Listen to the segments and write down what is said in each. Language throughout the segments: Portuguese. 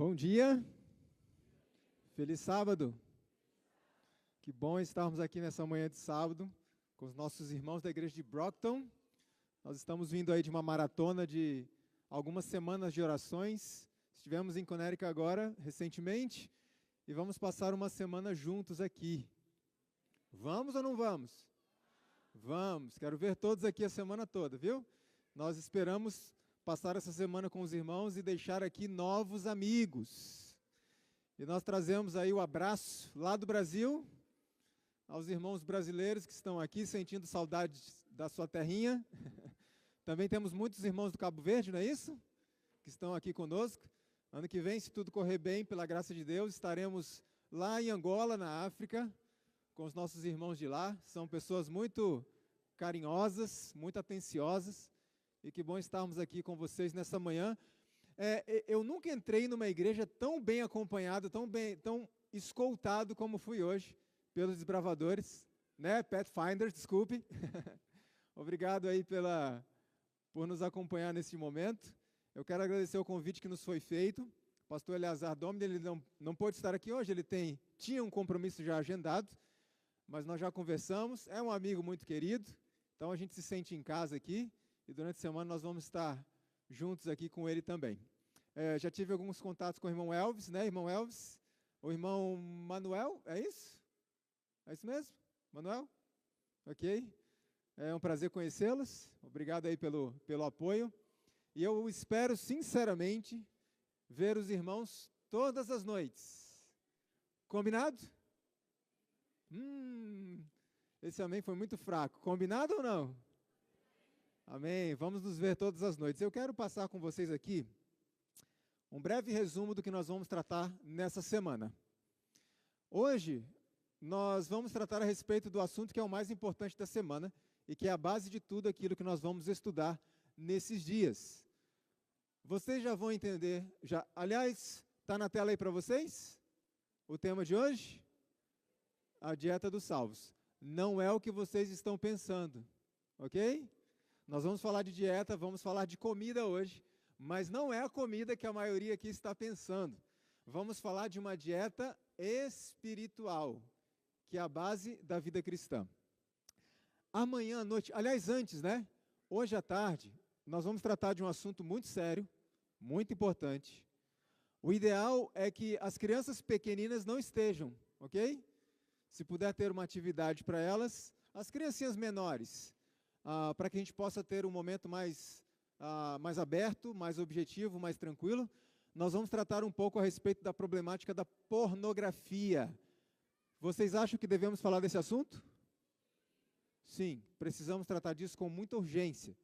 Bom dia, feliz sábado. Que bom estarmos aqui nessa manhã de sábado com os nossos irmãos da igreja de Brockton. Nós estamos vindo aí de uma maratona de algumas semanas de orações. Estivemos em Connecticut agora, recentemente, e vamos passar uma semana juntos aqui. Vamos ou não vamos? Vamos, quero ver todos aqui a semana toda, viu? Nós esperamos passar essa semana com os irmãos e deixar aqui novos amigos. E nós trazemos aí o abraço lá do Brasil, aos irmãos brasileiros que estão aqui sentindo saudades da sua terrinha. Também temos muitos irmãos do Cabo Verde, não é isso? Que estão aqui conosco. Ano que vem, se tudo correr bem, pela graça de Deus, estaremos lá em Angola, na África, com os nossos irmãos de lá. São pessoas muito carinhosas, muito atenciosas. E que bom estarmos aqui com vocês nessa manhã. Eu nunca entrei numa igreja tão bem acompanhado, tão escoltado como fui hoje, pelos desbravadores, né? Pathfinders, desculpe. Obrigado aí por nos acompanhar nesse momento. Eu quero agradecer o convite que nos foi feito. O pastor Eleazar Domini, ele não pôde estar aqui hoje, ele tinha um compromisso já agendado, mas nós já conversamos, é um amigo muito querido, então a gente se sente em casa aqui, e durante a semana nós vamos estar juntos aqui com ele também. Já tive alguns contatos com o irmão Elvis, né, irmão Elvis? O irmão Manuel, é isso? É isso mesmo? Manuel? Ok. É um prazer conhecê-los. Obrigado aí pelo apoio. E eu espero, sinceramente, ver os irmãos todas as noites. Combinado? Esse amém foi muito fraco. Combinado ou não? Amém. Vamos nos ver todas as noites. Eu quero passar com vocês aqui um breve resumo do que nós vamos tratar nessa semana. Hoje, nós vamos tratar a respeito do assunto que é o mais importante da semana e que é a base de tudo aquilo que nós vamos estudar nesses dias. Vocês já vão entender, aliás, está na tela aí para vocês? O tema de hoje? A dieta dos salvos. Não é o que vocês estão pensando, ok? Nós vamos falar de dieta, vamos falar de comida hoje, mas não é a comida que a maioria aqui está pensando. Vamos falar de uma dieta espiritual, que é a base da vida cristã. Amanhã à noite, aliás, antes, né? Hoje à tarde, nós vamos tratar de um assunto muito sério, muito importante. O ideal é que as crianças pequeninas não estejam, ok? Se puder ter uma atividade para elas, as criancinhas menores, para que a gente possa ter um momento mais aberto, mais objetivo, mais tranquilo, nós vamos tratar um pouco a respeito da problemática da pornografia. Vocês acham que devemos falar desse assunto? Sim, precisamos tratar disso com muita urgência.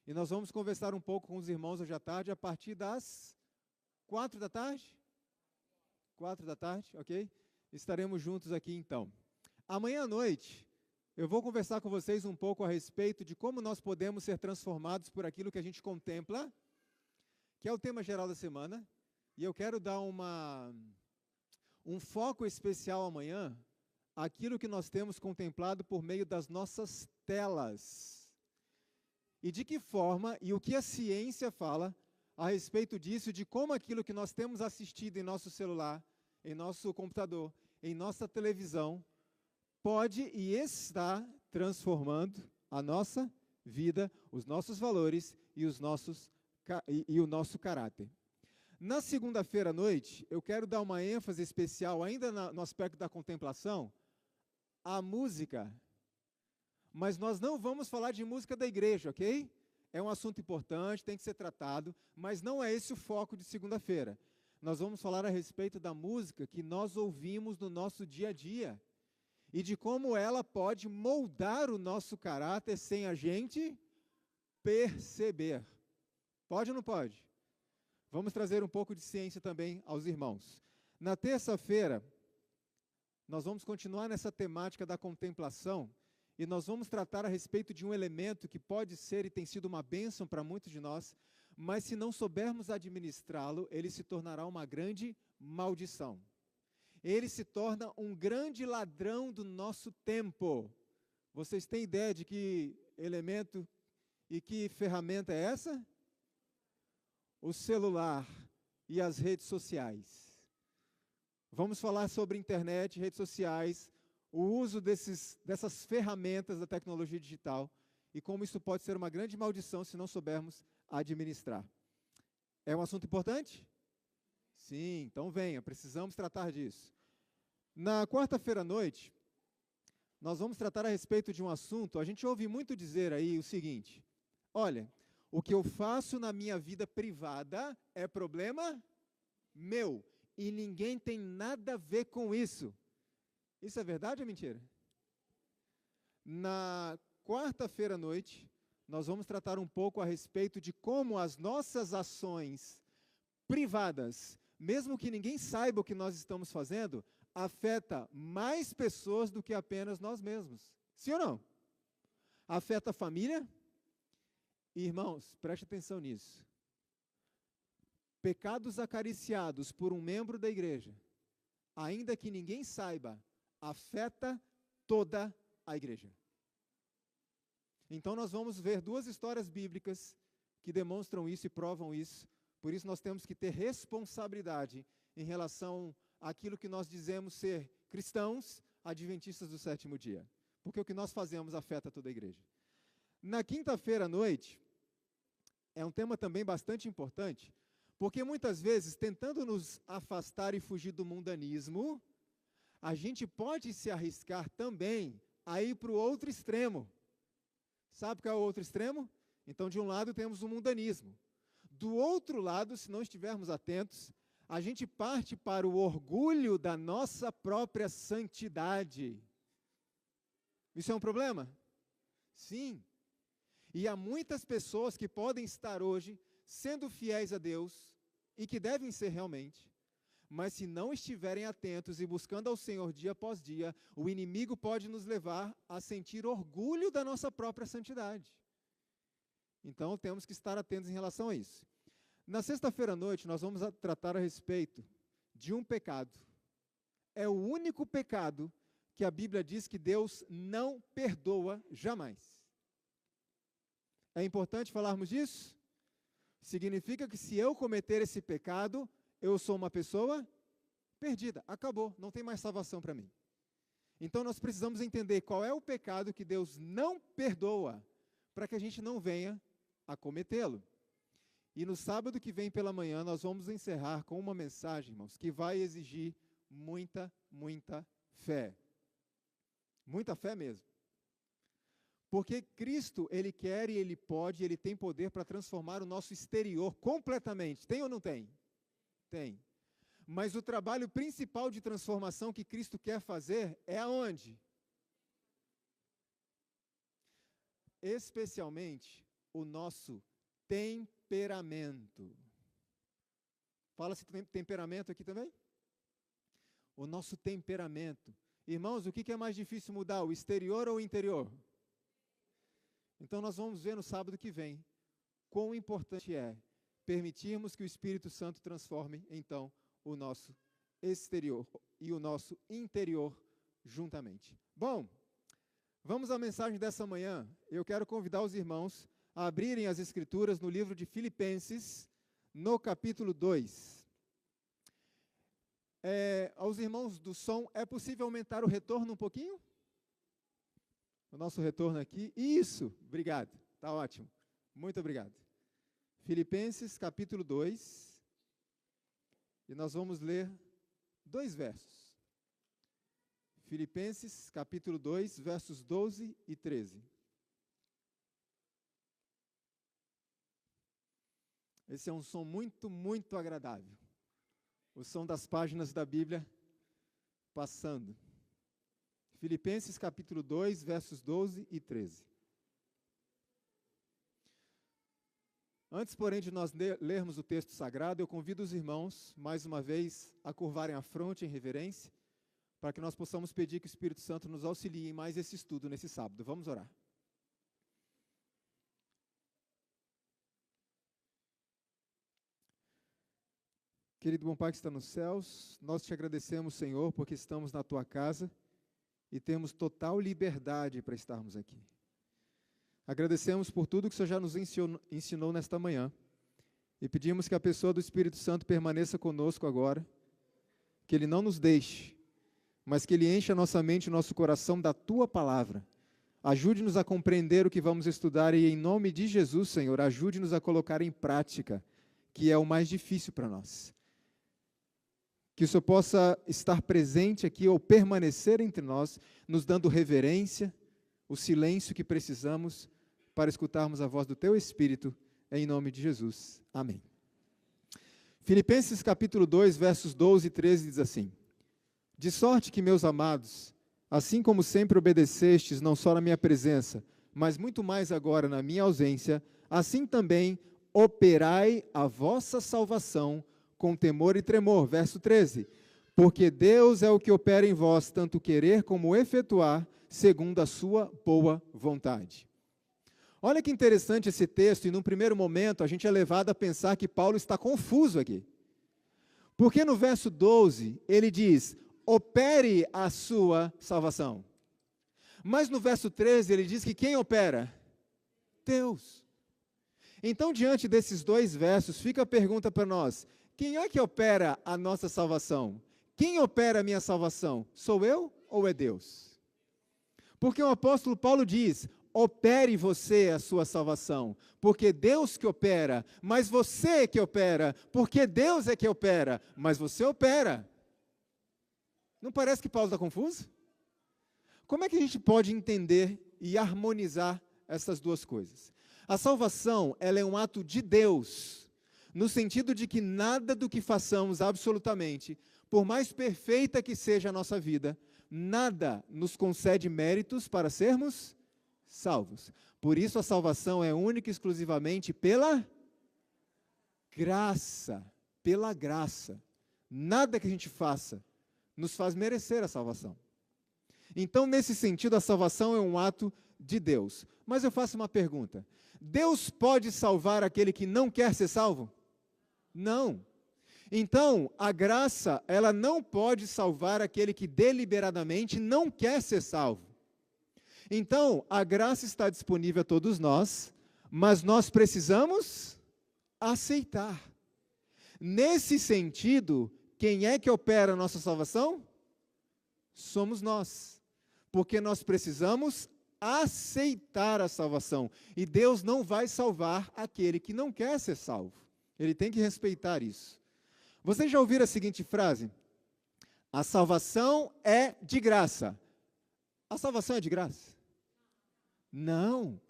E nós vamos conversar um pouco com os irmãos hoje à tarde, a partir das 4 da tarde? 4 da tarde, ok? Estaremos juntos aqui então. Amanhã à noite, eu vou conversar com vocês um pouco a respeito de como nós podemos ser transformados por aquilo que a gente contempla, que é o tema geral da semana, e eu quero dar um foco especial amanhã, aquilo que nós temos contemplado por meio das nossas telas. E de que forma, e o que a ciência fala a respeito disso, de como aquilo que nós temos assistido em nosso celular, em nosso computador, em nossa televisão, pode e está transformando a nossa vida, os nossos valores e o nosso caráter. Na segunda-feira à noite, eu quero dar uma ênfase especial, ainda no aspecto da contemplação, à música. Mas nós não vamos falar de música da igreja, ok? É um assunto importante, tem que ser tratado, mas não é esse o foco de segunda-feira. Nós vamos falar a respeito da música que nós ouvimos no nosso dia a dia e de como ela pode moldar o nosso caráter sem a gente perceber. Pode ou não pode? Vamos trazer um pouco de ciência também aos irmãos. Na terça-feira, nós vamos continuar nessa temática da contemplação e nós vamos tratar a respeito de um elemento que pode ser e tem sido uma bênção para muitos de nós, mas se não soubermos administrá-lo, ele se tornará uma grande maldição. Ele se torna um grande ladrão do nosso tempo. Vocês têm ideia de que elemento e que ferramenta é essa? O celular e as redes sociais. Vamos falar sobre internet, redes sociais, o uso dessas ferramentas da tecnologia digital e como isso pode ser uma grande maldição se não soubermos administrar. É um assunto importante? Sim, então venha, precisamos tratar disso. Na quarta-feira à noite, nós vamos tratar a respeito de um assunto. A gente ouve muito dizer aí o seguinte: olha, o que eu faço na minha vida privada é problema meu e ninguém tem nada a ver com isso. Isso é verdade ou mentira? Na quarta-feira à noite, nós vamos tratar um pouco a respeito de como as nossas ações privadas, mesmo que ninguém saiba o que nós estamos fazendo, afeta mais pessoas do que apenas nós mesmos. Sim ou não? Afeta a família? Irmãos, preste atenção nisso. Pecados acariciados por um membro da igreja, ainda que ninguém saiba, afeta toda a igreja. Então nós vamos ver duas histórias bíblicas que demonstram isso e provam isso. Por isso nós temos que ter responsabilidade em relação àquilo que nós dizemos ser cristãos, adventistas do sétimo dia. Porque o que nós fazemos afeta toda a igreja. Na quinta-feira à noite, é um tema também bastante importante, porque muitas vezes, tentando nos afastar e fugir do mundanismo, a gente pode se arriscar também a ir para o outro extremo. Sabe qual é o outro extremo? Então, de um lado temos o mundanismo. Do outro lado, se não estivermos atentos, a gente parte para o orgulho da nossa própria santidade. Isso é um problema? Sim. E há muitas pessoas que podem estar hoje sendo fiéis a Deus, e que devem ser realmente, mas se não estiverem atentos e buscando ao Senhor dia após dia, o inimigo pode nos levar a sentir orgulho da nossa própria santidade. Então, temos que estar atentos em relação a isso. Na sexta-feira à noite, nós vamos tratar a respeito de um pecado. É o único pecado que a Bíblia diz que Deus não perdoa jamais. É importante falarmos disso? Significa que se eu cometer esse pecado, eu sou uma pessoa perdida. Acabou, não tem mais salvação para mim. Então nós precisamos entender qual é o pecado que Deus não perdoa, para que a gente não venha a cometê-lo. E no sábado que vem pela manhã, nós vamos encerrar com uma mensagem, irmãos, que vai exigir muita fé. Muita fé mesmo. Porque Cristo, Ele quer e Ele pode, Ele tem poder para transformar o nosso exterior completamente. Tem ou não tem? Tem. Mas o trabalho principal de transformação que Cristo quer fazer é aonde? Especialmente o nosso temperamento. Fala-se temperamento aqui também? O nosso temperamento. Irmãos, o que é mais difícil mudar, o exterior ou o interior? Então nós vamos ver no sábado que vem quão importante é permitirmos que o Espírito Santo transforme, então, o nosso exterior e o nosso interior juntamente. Bom, vamos à mensagem dessa manhã. Eu quero convidar os irmãos a abrirem as Escrituras no livro de Filipenses, no capítulo 2. Aos irmãos do som, é possível aumentar o retorno um pouquinho? O nosso retorno aqui. Isso, obrigado, está ótimo. Muito obrigado. Filipenses capítulo 2, e nós vamos ler 2 versos. Filipenses capítulo 2, versos 12 e 13. Esse é um som muito agradável. O som das páginas da Bíblia passando. Filipenses capítulo 2, versos 12 e 13. Antes, porém, de nós lermos o texto sagrado, eu convido os irmãos, mais uma vez, a curvarem a fronte em reverência, para que nós possamos pedir que o Espírito Santo nos auxilie em mais esse estudo nesse sábado. Vamos orar. Querido bom Pai que está nos céus, nós te agradecemos, Senhor, porque estamos na Tua casa e temos total liberdade para estarmos aqui. Agradecemos por tudo que o Senhor já nos ensinou nesta manhã E pedimos que a pessoa do Espírito Santo permaneça conosco agora, que Ele não nos deixe, mas que Ele encha a nossa mente e o nosso coração da Tua palavra. Ajude-nos a compreender o que vamos estudar e, em nome de Jesus, Senhor, ajude-nos a colocar em prática, que é o mais difícil para nós. Que o Senhor possa estar presente aqui ou permanecer entre nós, nos dando reverência, o silêncio que precisamos para escutarmos a voz do Teu Espírito, em nome de Jesus. Amém. Filipenses capítulo 2, versos 12 e 13 diz assim: De sorte que, meus amados, assim como sempre obedecestes, não só na minha presença, mas muito mais agora na minha ausência, assim também operai a vossa salvação com temor e tremor. Verso 13. Porque Deus é o que opera em vós, tanto querer como efetuar, segundo a sua boa vontade. Olha que interessante esse texto, e num primeiro momento a gente é levado a pensar que Paulo está confuso aqui. Porque no verso 12 ele diz: opere a sua salvação. Mas no verso 13 ele diz que quem opera? Deus. Então, diante desses dois versos, fica a pergunta para nós: quem é que opera a nossa salvação? Quem opera a minha salvação? Sou eu ou é Deus? Porque o apóstolo Paulo diz: opere você a sua salvação, porque Deus que opera, mas você que opera, porque Deus é que opera, mas você opera. Não parece que Paulo está confuso? Como é que a gente pode entender e harmonizar essas duas coisas? A salvação, ela é um ato de Deus, no sentido de que nada do que façamos absolutamente, por mais perfeita que seja a nossa vida, nada nos concede méritos para sermos salvos. Por isso a salvação é única e exclusivamente pela graça, pela graça. Nada que a gente faça nos faz merecer a salvação. Então, nesse sentido, a salvação é um ato de Deus. Mas eu faço uma pergunta: Deus pode salvar aquele que não quer ser salvo? Não. Então, a graça, ela não pode salvar aquele que deliberadamente não quer ser salvo. Então, a graça está disponível a todos nós, mas nós precisamos aceitar. Nesse sentido, quem é que opera a nossa salvação? Somos nós. Porque nós precisamos aceitar a salvação. E Deus não vai salvar aquele que não quer ser salvo. Ele tem que respeitar isso. Vocês já ouviram a seguinte frase? A salvação é de graça. A salvação é de graça? Não.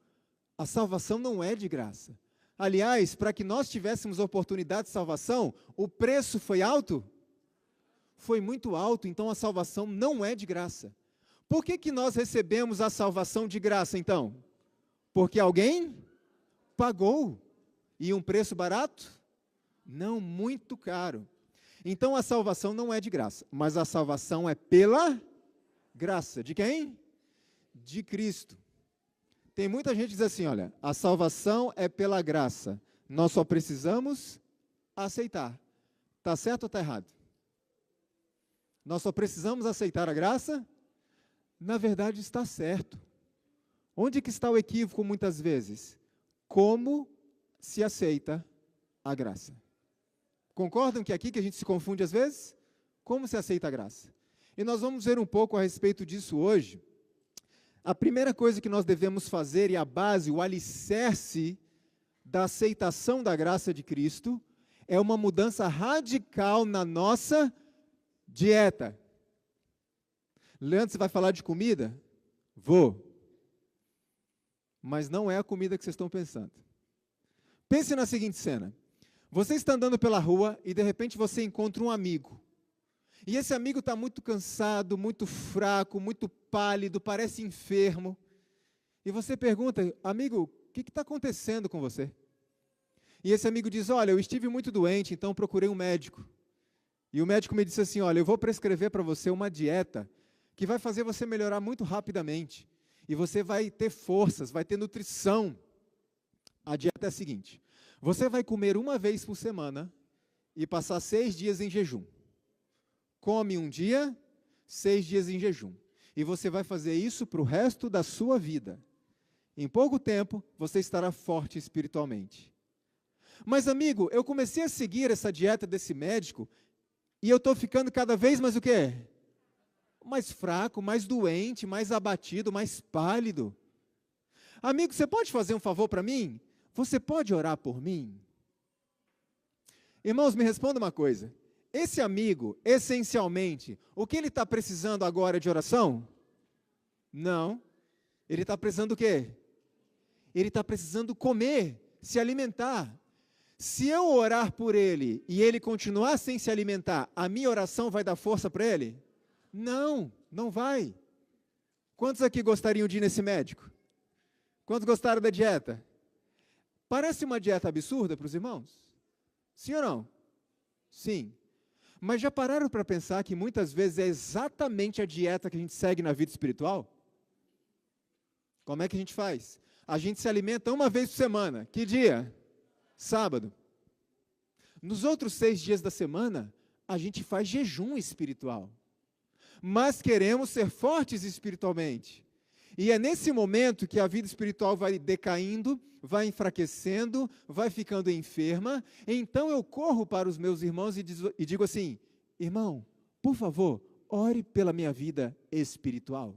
A salvação não é de graça. Aliás, para que nós tivéssemos oportunidade de salvação, o preço foi alto? Foi muito alto, então a salvação não é de graça. Por que nós recebemos a salvação de graça, então? Porque alguém pagou. E um preço barato? Não, muito caro. Então a salvação não é de graça, mas a salvação é pela graça. De quem? De Cristo. Tem muita gente que diz assim, olha, a salvação é pela graça, nós só precisamos aceitar. Está certo ou está errado? Nós só precisamos aceitar a graça? Na verdade está certo. Onde que está o equívoco muitas vezes? Como se aceita a graça? Concordam que aqui que a gente se confunde às vezes? Como se aceita a graça? E nós vamos ver um pouco a respeito disso hoje. A primeira coisa que nós devemos fazer, e a base, o alicerce da aceitação da graça de Cristo, é uma mudança radical na nossa dieta. Leandro, você vai falar de comida? Vou. Mas não é a comida que vocês estão pensando. Pense na seguinte cena. Você está andando pela rua e de repente você encontra um amigo. E esse amigo está muito cansado, muito fraco, muito pálido, parece enfermo. E você pergunta, amigo, o que está acontecendo com você? E esse amigo diz, olha, eu estive muito doente, então procurei um médico. E o médico me disse assim, olha, eu vou prescrever para você uma dieta que vai fazer você melhorar muito rapidamente. E você vai ter forças, vai ter nutrição. A dieta é a seguinte, você vai comer uma vez por semana e passar 6 dias em jejum. Come um dia, 6 dias em jejum. E você vai fazer isso para o resto da sua vida. Em pouco tempo, você estará forte espiritualmente. Mas, amigo, eu comecei a seguir essa dieta desse médico e eu estou ficando cada vez mais o quê? Mais fraco, mais doente, mais abatido, mais pálido. Amigo, você pode fazer um favor para mim? Você pode orar por mim? Irmãos, me responda uma coisa. Esse amigo, essencialmente, o que ele está precisando agora de oração? Não. Ele está precisando do quê? Ele está precisando comer, se alimentar. Se eu orar por ele e ele continuar sem se alimentar, a minha oração vai dar força para ele? Não, não vai. Quantos aqui gostariam de ir nesse médico? Quantos gostaram da dieta? Parece uma dieta absurda para os irmãos? Sim ou não? Sim. Mas já pararam para pensar que muitas vezes é exatamente a dieta que a gente segue na vida espiritual? Como é que a gente faz? A gente se alimenta uma vez por semana. Que dia? Sábado. Nos outros 6 dias da semana, a gente faz jejum espiritual. Mas queremos ser fortes espiritualmente. E é nesse momento que a vida espiritual vai decaindo, vai enfraquecendo, vai ficando enferma. Então eu corro para os meus irmãos e digo assim: irmão, por favor, ore pela minha vida espiritual.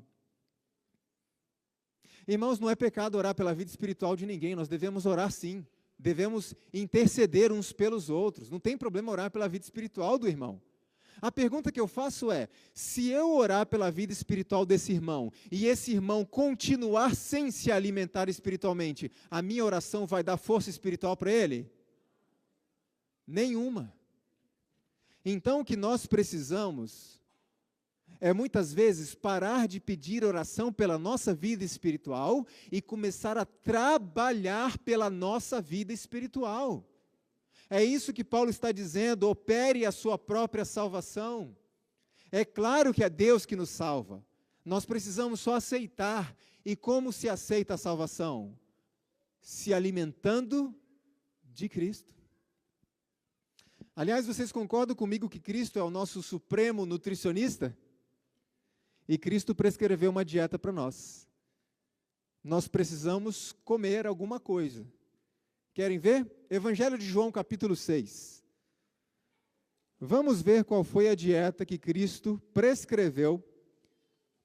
Irmãos, não é pecado orar pela vida espiritual de ninguém, nós devemos orar sim. Devemos interceder uns pelos outros, não tem problema orar pela vida espiritual do irmão. A pergunta que eu faço é, se eu orar pela vida espiritual desse irmão, e esse irmão continuar sem se alimentar espiritualmente, a minha oração vai dar força espiritual para ele? Nenhuma. Então o que nós precisamos é muitas vezes parar de pedir oração pela nossa vida espiritual e começar a trabalhar pela nossa vida espiritual. É isso que Paulo está dizendo, opere a sua própria salvação. É claro que é Deus que nos salva. Nós precisamos só aceitar. E como se aceita a salvação? Se alimentando de Cristo. Aliás, vocês concordam comigo que Cristo é o nosso supremo nutricionista? E Cristo prescreveu uma dieta para nós. Nós precisamos comer alguma coisa. Querem ver? Evangelho de João, capítulo 6. Vamos ver qual foi a dieta que Cristo prescreveu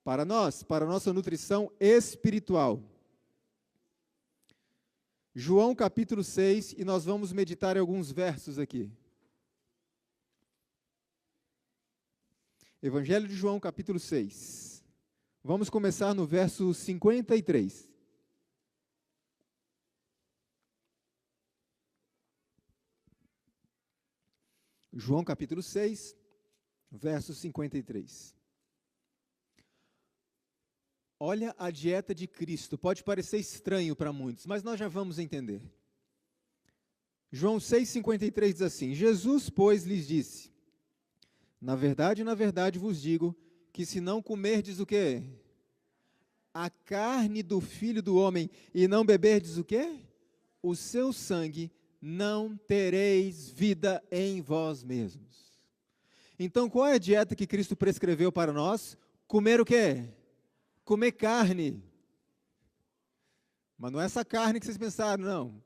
para nós, para a nossa nutrição espiritual. João, capítulo 6, e nós vamos meditar em alguns versos aqui. Evangelho de João, capítulo 6. Vamos começar no verso 53. João, capítulo 6, verso 53. Olha a dieta de Cristo. Pode parecer estranho para muitos, mas nós já vamos entender. João 6,53 diz assim: Jesus, pois, lhes disse: na verdade vos digo, que se não comerdes o quê? A carne do Filho do Homem, e não beberdes o quê? O seu sangue, não tereis vida em vós mesmos. Então, qual é a dieta que Cristo prescreveu para nós? Comer o quê? Comer carne. Mas não é essa carne que vocês pensaram, não.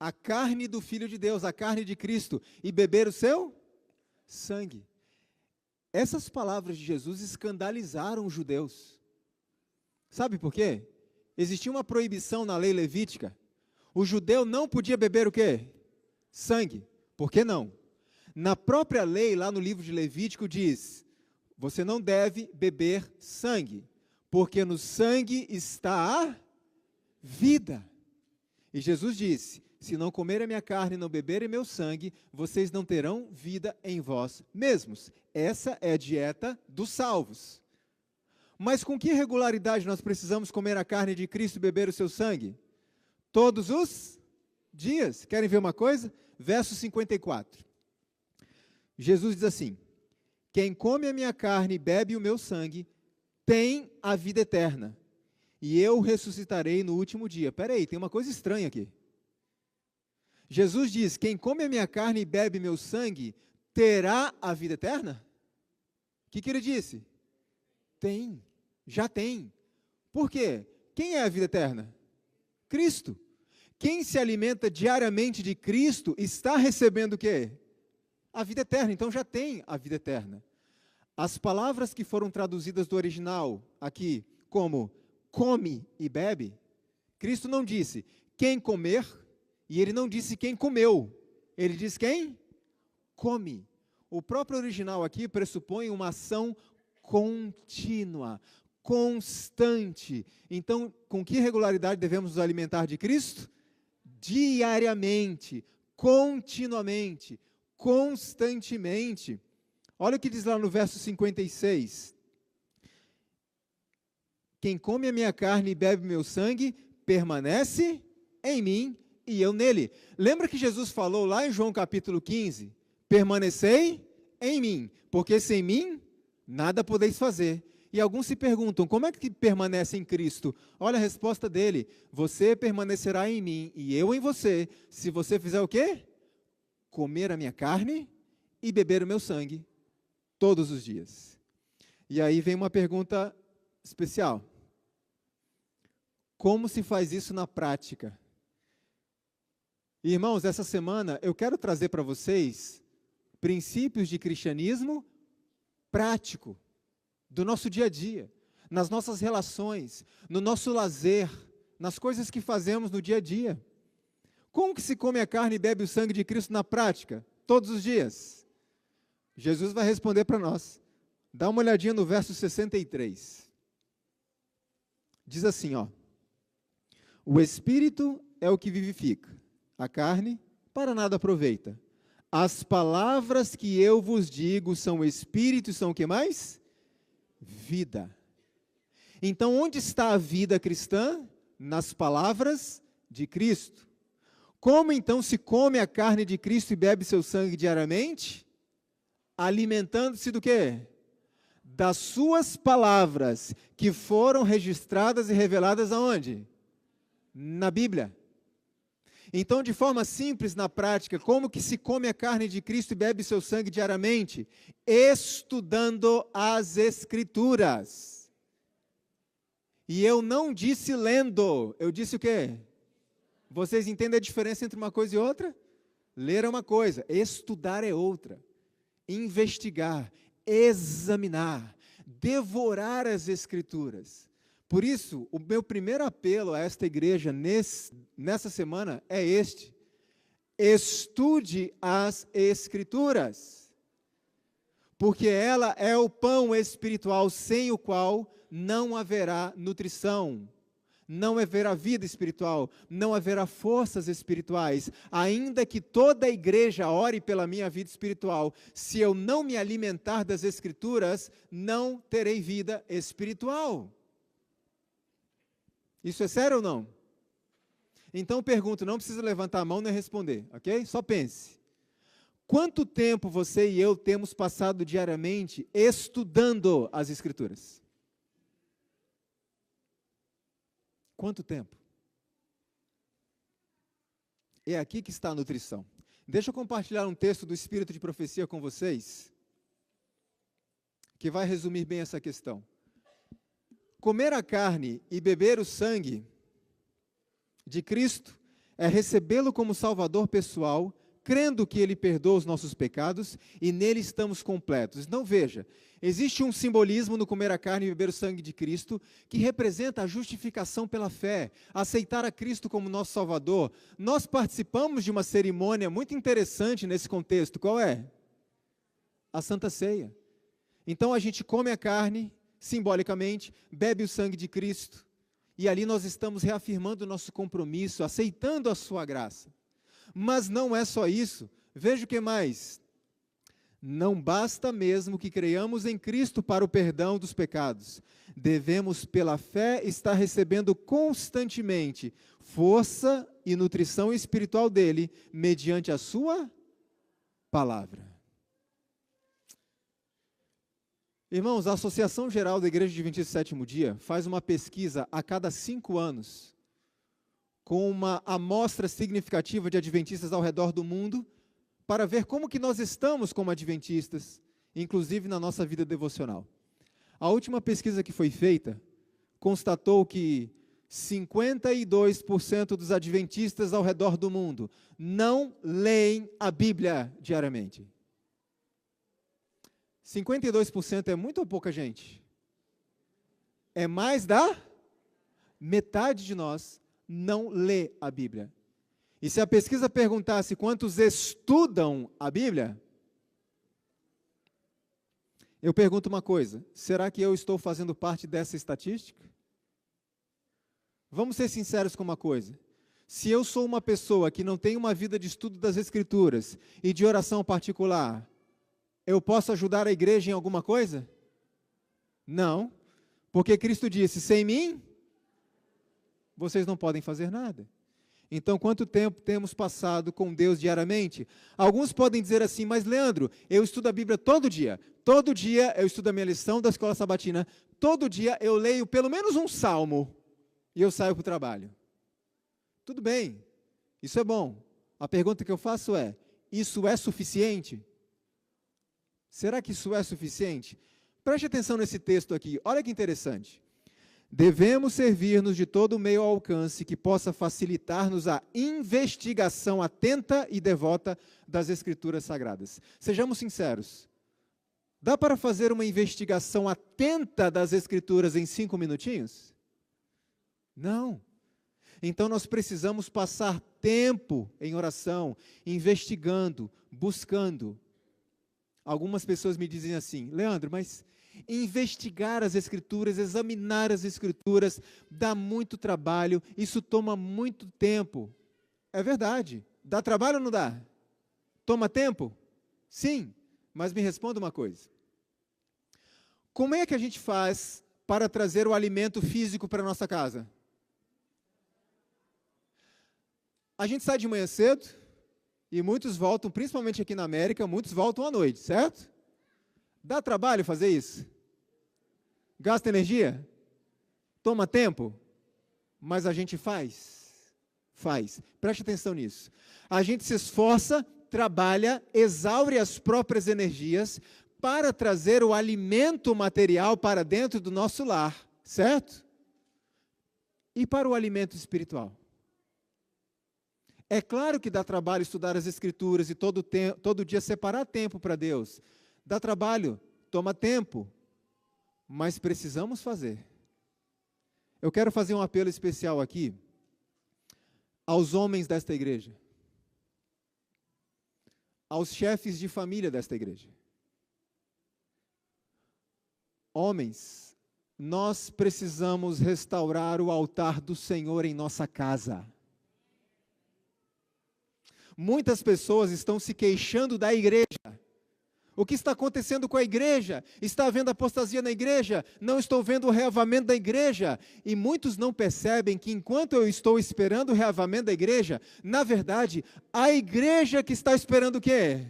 A carne do Filho de Deus, a carne de Cristo, e beber o seu sangue. Essas palavras de Jesus escandalizaram os judeus. Sabe por quê? Existia uma proibição na lei levítica. O judeu não podia beber o quê? Sangue. Por que não? Na própria lei, lá no livro de Levítico, diz: você não deve beber sangue, porque no sangue está a vida. E Jesus disse: se não comerem a minha carne e não beberem meu sangue, vocês não terão vida em vós mesmos. Essa é a dieta dos salvos. Mas com que regularidade nós precisamos comer a carne de Cristo e beber o seu sangue? Todos os dias. Querem ver uma coisa? Verso 54. Jesus diz assim: quem come a minha carne e bebe o meu sangue, tem a vida eterna, e eu ressuscitarei no último dia. Espera aí, tem uma coisa estranha aqui. Jesus diz: quem come a minha carne e bebe meu sangue, terá a vida eterna? O que ele disse? Tem, já tem. Por quê? Quem é a vida eterna? Cristo. Quem se alimenta diariamente de Cristo está recebendo o quê? A vida eterna, então já tem a vida eterna. As palavras que foram traduzidas do original aqui como come e bebe, Cristo não disse quem comer, e ele não disse quem comeu, ele diz quem come. O próprio original aqui pressupõe uma ação contínua, constante. Então, com que regularidade devemos nos alimentar de Cristo? Diariamente, continuamente, constantemente. Olha o que diz lá no verso 56. Quem come a minha carne e bebe meu sangue, permanece em mim e eu nele. Lembra que Jesus falou lá em João capítulo 15? Permanecei em mim, porque sem mim nada podeis fazer. E alguns se perguntam, como é que permanece em Cristo? Olha a resposta dele, você permanecerá em mim e eu em você, se você fizer o quê? Comer a minha carne e beber o meu sangue, todos os dias. E aí vem uma pergunta especial. Como se faz isso na prática? Irmãos, essa semana eu quero trazer para vocês princípios de cristianismo prático, do nosso dia a dia, nas nossas relações, no nosso lazer, nas coisas que fazemos no dia a dia. Como que se come a carne e bebe o sangue de Cristo na prática, todos os dias? Jesus vai responder para nós. Dá uma olhadinha no verso 63. Diz assim, ó: o Espírito é o que vivifica, a carne para nada aproveita. As palavras que eu vos digo são Espírito e são o que mais? Vida. Então, onde está a vida cristã? Nas palavras de Cristo. Como então se come a carne de Cristo e bebe seu sangue diariamente? Alimentando-se do quê? Das suas palavras, que foram registradas e reveladas aonde? Na Bíblia. Então, de forma simples, na prática, como que se come a carne de Cristo e bebe seu sangue diariamente? Estudando as Escrituras. E eu não disse lendo, eu disse o quê? Vocês entendem a diferença entre uma coisa e outra? Ler é uma coisa, estudar é outra. Investigar, examinar, devorar as Escrituras. Por isso, o meu primeiro apelo a esta igreja nessa semana é este: estude as Escrituras, porque ela é o pão espiritual sem o qual não haverá nutrição, não haverá vida espiritual, não haverá forças espirituais. Ainda que toda a igreja ore pela minha vida espiritual, se eu não me alimentar das Escrituras, não terei vida espiritual. Isso é sério ou não? Então pergunto, não precisa levantar a mão nem responder, ok? Só pense. Quanto tempo você e eu temos passado diariamente estudando as Escrituras? Quanto tempo? É aqui que está a nutrição. Deixa eu compartilhar um texto do Espírito de Profecia com vocês, que vai resumir bem essa questão. Comer a carne e beber o sangue de Cristo é recebê-lo como Salvador pessoal, crendo que Ele perdoa os nossos pecados e nele estamos completos. Então veja, existe um simbolismo no comer a carne e beber o sangue de Cristo que representa a justificação pela fé, aceitar a Cristo como nosso Salvador. Nós participamos de uma cerimônia muito interessante nesse contexto. Qual é? A Santa Ceia. Então a gente come a carne, simbolicamente, bebe o sangue de Cristo, e ali nós estamos reafirmando o nosso compromisso, aceitando a sua graça. Mas não é só isso, veja o que mais. Não basta mesmo que creiamos em Cristo para o perdão dos pecados. Devemos, pela fé, estar recebendo constantemente força e nutrição espiritual dele, mediante a sua palavra. Irmãos, a Associação Geral da Igreja Adventista do Sétimo Dia faz uma pesquisa a cada 5 anos, com uma amostra significativa de adventistas ao redor do mundo, para ver como que nós estamos como adventistas, inclusive na nossa vida devocional. A última pesquisa que foi feita constatou que 52% dos adventistas ao redor do mundo não leem a Bíblia diariamente. 52% é muito ou pouca gente? É mais da metade de nós não lê a Bíblia. E se a pesquisa perguntasse quantos estudam a Bíblia, eu pergunto uma coisa: será que eu estou fazendo parte dessa estatística? Vamos ser sinceros com uma coisa. Se eu sou uma pessoa que não tem uma vida de estudo das Escrituras e de oração particular, eu posso ajudar a igreja em alguma coisa? Não, porque Cristo disse: sem mim, vocês não podem fazer nada. Então, quanto tempo temos passado com Deus diariamente? Alguns podem dizer assim: mas Leandro, eu estudo a Bíblia todo dia. Todo dia eu estudo a minha lição da escola sabatina. Todo dia eu leio pelo menos um salmo e eu saio para o trabalho. Tudo bem, isso é bom. A pergunta que eu faço é: isso é suficiente? Será que isso é suficiente? Preste atenção nesse texto aqui, olha que interessante. Devemos servir-nos de todo o meio ao alcance que possa facilitar-nos a investigação atenta e devota das Escrituras Sagradas. Sejamos sinceros, dá para fazer uma investigação atenta das Escrituras em 5 minutinhos? Não. Então nós precisamos passar tempo em oração, investigando, buscando. Algumas pessoas me dizem assim: Leandro, mas investigar as Escrituras, examinar as Escrituras, dá muito trabalho, isso toma muito tempo. É verdade. Dá trabalho ou não dá? Toma tempo? Sim. Mas me responda uma coisa: como é que a gente faz para trazer o alimento físico para a nossa casa? A gente sai de manhã cedo, e muitos voltam, principalmente aqui na América, muitos voltam à noite, certo? Dá trabalho fazer isso? Gasta energia? Toma tempo? Mas a gente faz. Faz. Preste atenção nisso. A gente se esforça, trabalha, exaure as próprias energias para trazer o alimento material para dentro do nosso lar, certo? E para o alimento espiritual? É claro que dá trabalho estudar as Escrituras e todo dia separar tempo para Deus. Dá trabalho, toma tempo, mas precisamos fazer. Eu quero fazer um apelo especial aqui aos homens desta igreja, aos chefes de família desta igreja. Homens, nós precisamos restaurar o altar do Senhor em nossa casa. Muitas pessoas estão se queixando da igreja. O que está acontecendo com a igreja? Está havendo apostasia na igreja? Não estou vendo o reavamento da igreja. E muitos não percebem que enquanto eu estou esperando o reavamento da igreja, na verdade, a igreja que está esperando o quê?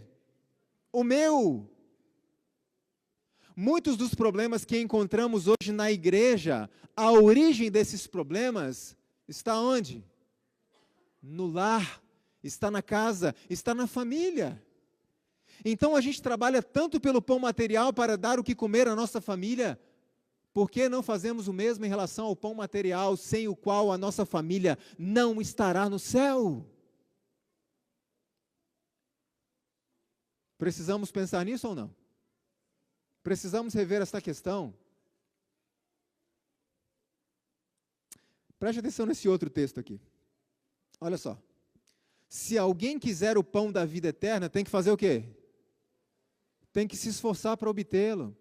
O meu. Muitos dos problemas que encontramos hoje na igreja, a origem desses problemas está onde? No lar. Está na casa, está na família. Então a gente trabalha tanto pelo pão material para dar o que comer à nossa família, por que não fazemos o mesmo em relação ao pão material, sem o qual a nossa família não estará no céu? Precisamos pensar nisso ou não? Precisamos rever esta questão? Preste atenção nesse outro texto aqui. Olha só. Se alguém quiser o pão da vida eterna, tem que fazer o quê? Tem que se esforçar para obtê-lo.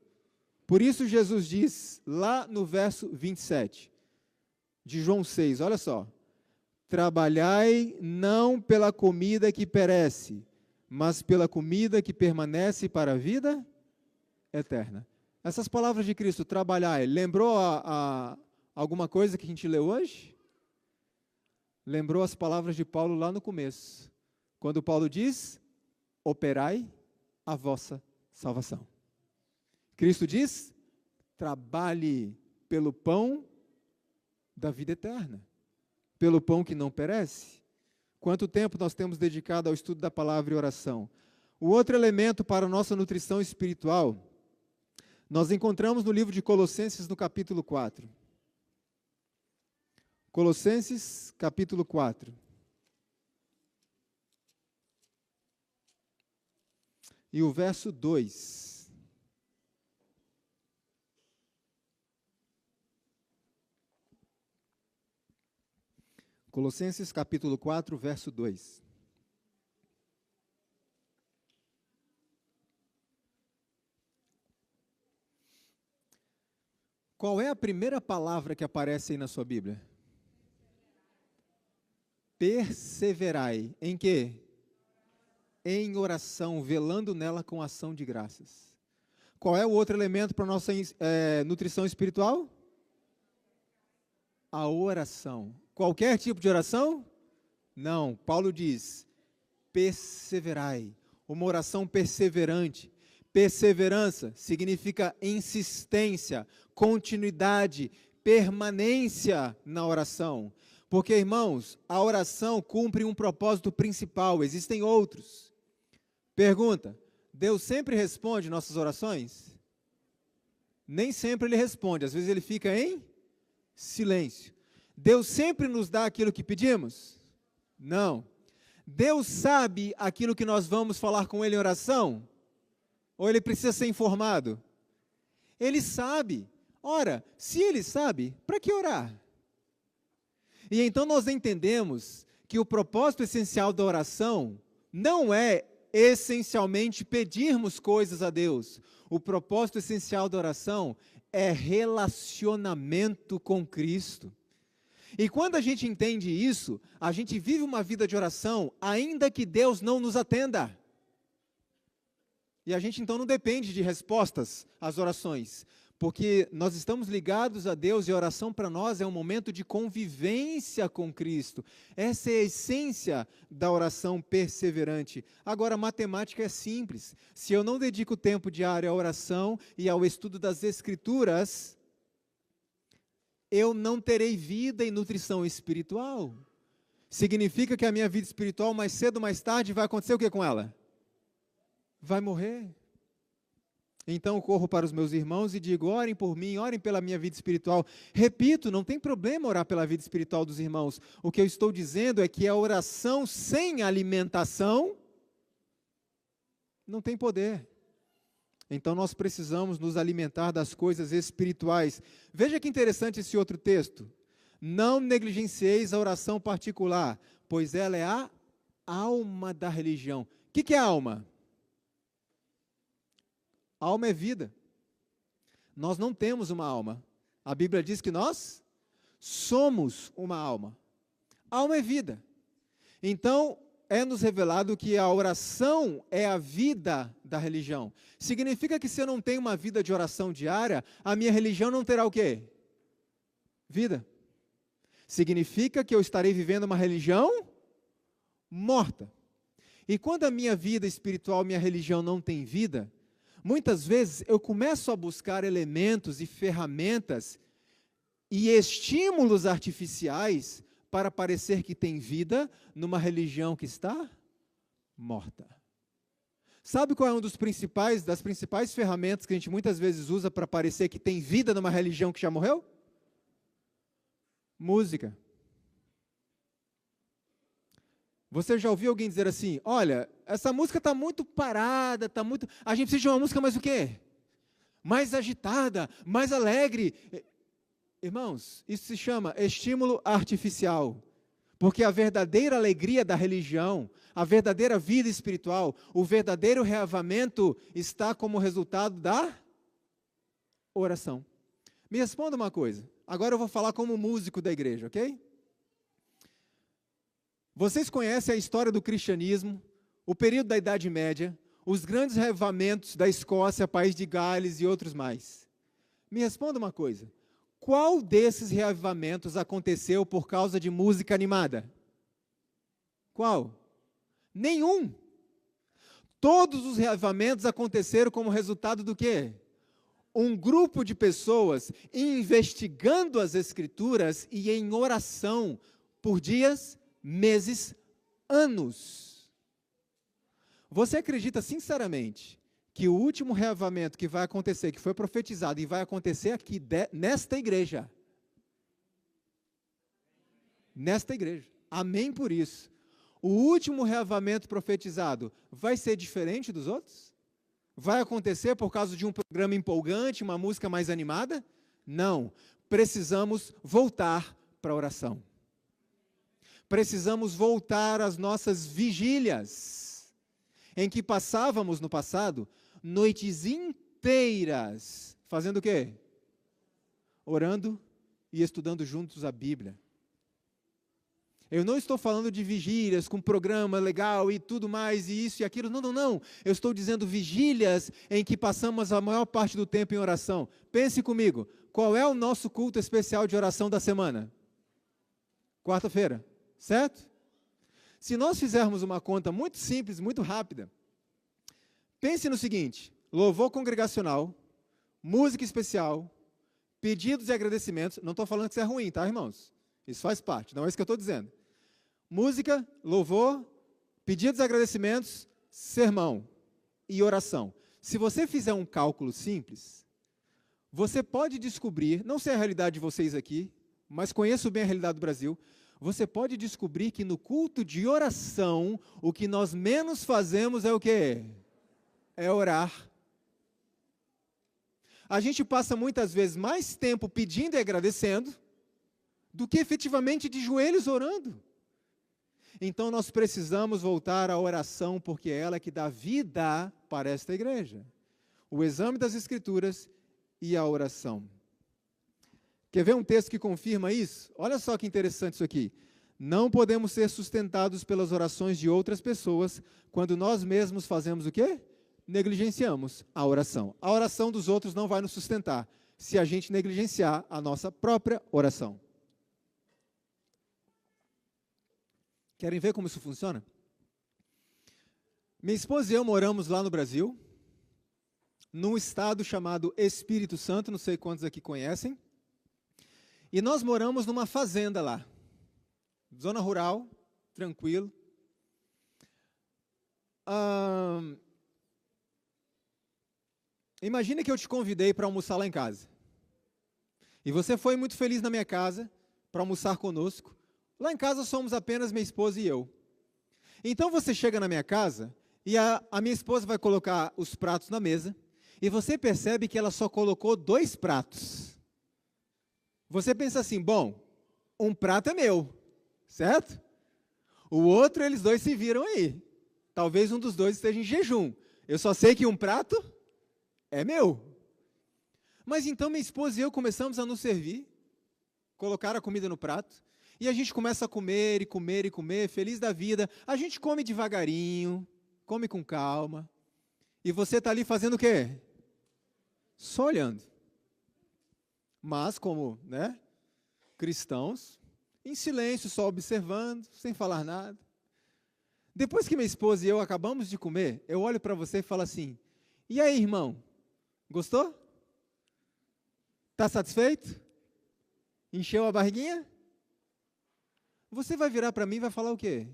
Por isso Jesus diz, lá no verso 27, de João 6, olha só. Trabalhai não pela comida que perece, mas pela comida que permanece para a vida eterna. Essas palavras de Cristo, trabalhai, lembrou alguma coisa que a gente leu hoje? Lembrou as palavras de Paulo lá no começo, quando Paulo diz, operai a vossa salvação. Cristo diz, trabalhe pelo pão da vida eterna, pelo pão que não perece. Quanto tempo nós temos dedicado ao estudo da palavra e oração? O outro elemento para a nossa nutrição espiritual, nós encontramos no livro de Colossenses, no capítulo 4. Colossenses, capítulo 4. E o verso 2. Colossenses, capítulo 4, verso 2. Qual é a primeira palavra que aparece aí na sua Bíblia? Perseverai. Em quê? Em oração, velando nela com ação de graças. Qual é o outro elemento para a nossa nutrição espiritual? A oração. Qualquer tipo de oração? Não. Paulo diz, perseverai. Uma oração perseverante. Perseverança significa insistência, continuidade, permanência na oração. Porque, irmãos, a oração cumpre um propósito principal, existem outros. Pergunta, Deus sempre responde nossas orações? Nem sempre Ele responde, às vezes Ele fica em silêncio. Deus sempre nos dá aquilo que pedimos? Não. Deus sabe aquilo que nós vamos falar com Ele em oração? Ou Ele precisa ser informado? Ele sabe. Ora, se Ele sabe, para que orar? E então nós entendemos que o propósito essencial da oração não é essencialmente pedirmos coisas a Deus. O propósito essencial da oração é relacionamento com Cristo. E quando a gente entende isso, a gente vive uma vida de oração, ainda que Deus não nos atenda. E a gente então não depende de respostas às orações, porque nós estamos ligados a Deus e a oração para nós é um momento de convivência com Cristo. Essa é a essência da oração perseverante. Agora, a matemática é simples. Se eu não dedico tempo diário à oração e ao estudo das Escrituras, eu não terei vida e nutrição espiritual. Significa que a minha vida espiritual, mais cedo ou mais tarde, vai acontecer o que com ela? Vai morrer. Então eu corro para os meus irmãos e digo, orem por mim, orem pela minha vida espiritual. Repito, não tem problema orar pela vida espiritual dos irmãos. O que eu estou dizendo é que a oração sem alimentação não tem poder. Então nós precisamos nos alimentar das coisas espirituais. Veja que interessante esse outro texto. Não negligencieis a oração particular, pois ela é a alma da religião. O que é alma? Alma é vida. Nós não temos uma alma. A Bíblia diz que nós somos uma alma. Alma é vida. Então, é-nos revelado que a oração é a vida da religião. Significa que se eu não tenho uma vida de oração diária, a minha religião não terá o quê? Vida. Significa que eu estarei vivendo uma religião morta. E quando a minha vida espiritual, minha religião não tem vida, muitas vezes eu começo a buscar elementos e ferramentas e estímulos artificiais para parecer que tem vida numa religião que está morta. Sabe qual é uma das principais ferramentas que a gente muitas vezes usa para parecer que tem vida numa religião que já morreu? Música. Você já ouviu alguém dizer assim, olha, essa música está muito parada, a gente precisa de uma música mais o quê? Mais agitada, mais alegre. Irmãos, isso se chama estímulo artificial, porque a verdadeira alegria da religião, a verdadeira vida espiritual, o verdadeiro reavamento está como resultado da oração. Me responda uma coisa, agora eu vou falar como músico da igreja, ok? Vocês conhecem a história do cristianismo, o período da Idade Média, os grandes reavamentos da Escócia, País de Gales e outros mais. Me responda uma coisa, qual desses reavivamentos aconteceu por causa de música animada? Qual? Nenhum. Todos os reavivamentos aconteceram como resultado do quê? Um grupo de pessoas investigando as Escrituras e em oração por dias, meses, anos. Você acredita sinceramente que o último reavivamento que vai acontecer, que foi profetizado e vai acontecer aqui nesta igreja, nesta igreja. Amém por isso. O último reavamento profetizado vai ser diferente dos outros? Vai acontecer por causa de um programa empolgante, uma música mais animada? Não. Precisamos voltar para a oração. Precisamos voltar às nossas vigílias, em que passávamos no passado noites inteiras, fazendo o quê? Orando e estudando juntos a Bíblia. Eu não estou falando de vigílias com programa legal e tudo mais, e isso e aquilo. Não, não, não. Eu estou dizendo vigílias em que passamos a maior parte do tempo em oração. Pense comigo, qual é o nosso culto especial de oração da semana? Quarta-feira, certo? Se nós fizermos uma conta muito simples, muito rápida, pense no seguinte: louvor congregacional, música especial, pedidos e agradecimentos. Não estou falando que isso é ruim, tá, irmãos? Isso faz parte, não é isso que eu estou dizendo. Música, louvor, pedidos e agradecimentos, sermão e oração. Se você fizer um cálculo simples, você pode descobrir, não sei a realidade de vocês aqui, mas conheço bem a realidade do Brasil, você pode descobrir que no culto de oração, o que nós menos fazemos é o quê? É orar. A gente passa muitas vezes mais tempo pedindo e agradecendo do que efetivamente de joelhos orando. Então nós precisamos voltar à oração, porque é ela que dá vida para esta igreja. O exame das Escrituras e a oração. Quer ver um texto que confirma isso? Olha só que interessante isso aqui. Não podemos ser sustentados pelas orações de outras pessoas quando nós mesmos fazemos o quê? Negligenciamos a oração. A oração dos outros não vai nos sustentar se a gente negligenciar a nossa própria oração. Querem ver como isso funciona? Minha esposa e eu moramos lá no Brasil, num estado chamado Espírito Santo, não sei quantos aqui conhecem, e nós moramos numa fazenda lá, zona rural, tranquilo. Imagina que eu te convidei para almoçar lá em casa, e você foi muito feliz na minha casa para almoçar conosco. Lá em casa somos apenas minha esposa e eu. Então você chega na minha casa e a minha esposa vai colocar os pratos na mesa e você percebe que ela só colocou 2 pratos. Você pensa assim, bom, um prato é meu, certo? O outro eles 2 se viram aí. Talvez um dos 2 esteja em jejum. Eu só sei que um prato é meu. Mas então minha esposa e eu começamos a nos servir, colocar a comida no prato. E a gente começa a comer, e comer, e comer, feliz da vida. A gente come devagarinho, come com calma. E você está ali fazendo o quê? Só olhando. Mas como, cristãos, em silêncio, só observando, sem falar nada. Depois que minha esposa e eu acabamos de comer, eu olho para você e falo assim, e aí, irmão, gostou? Está satisfeito? Encheu a barriguinha? Você vai virar para mim e vai falar o quê?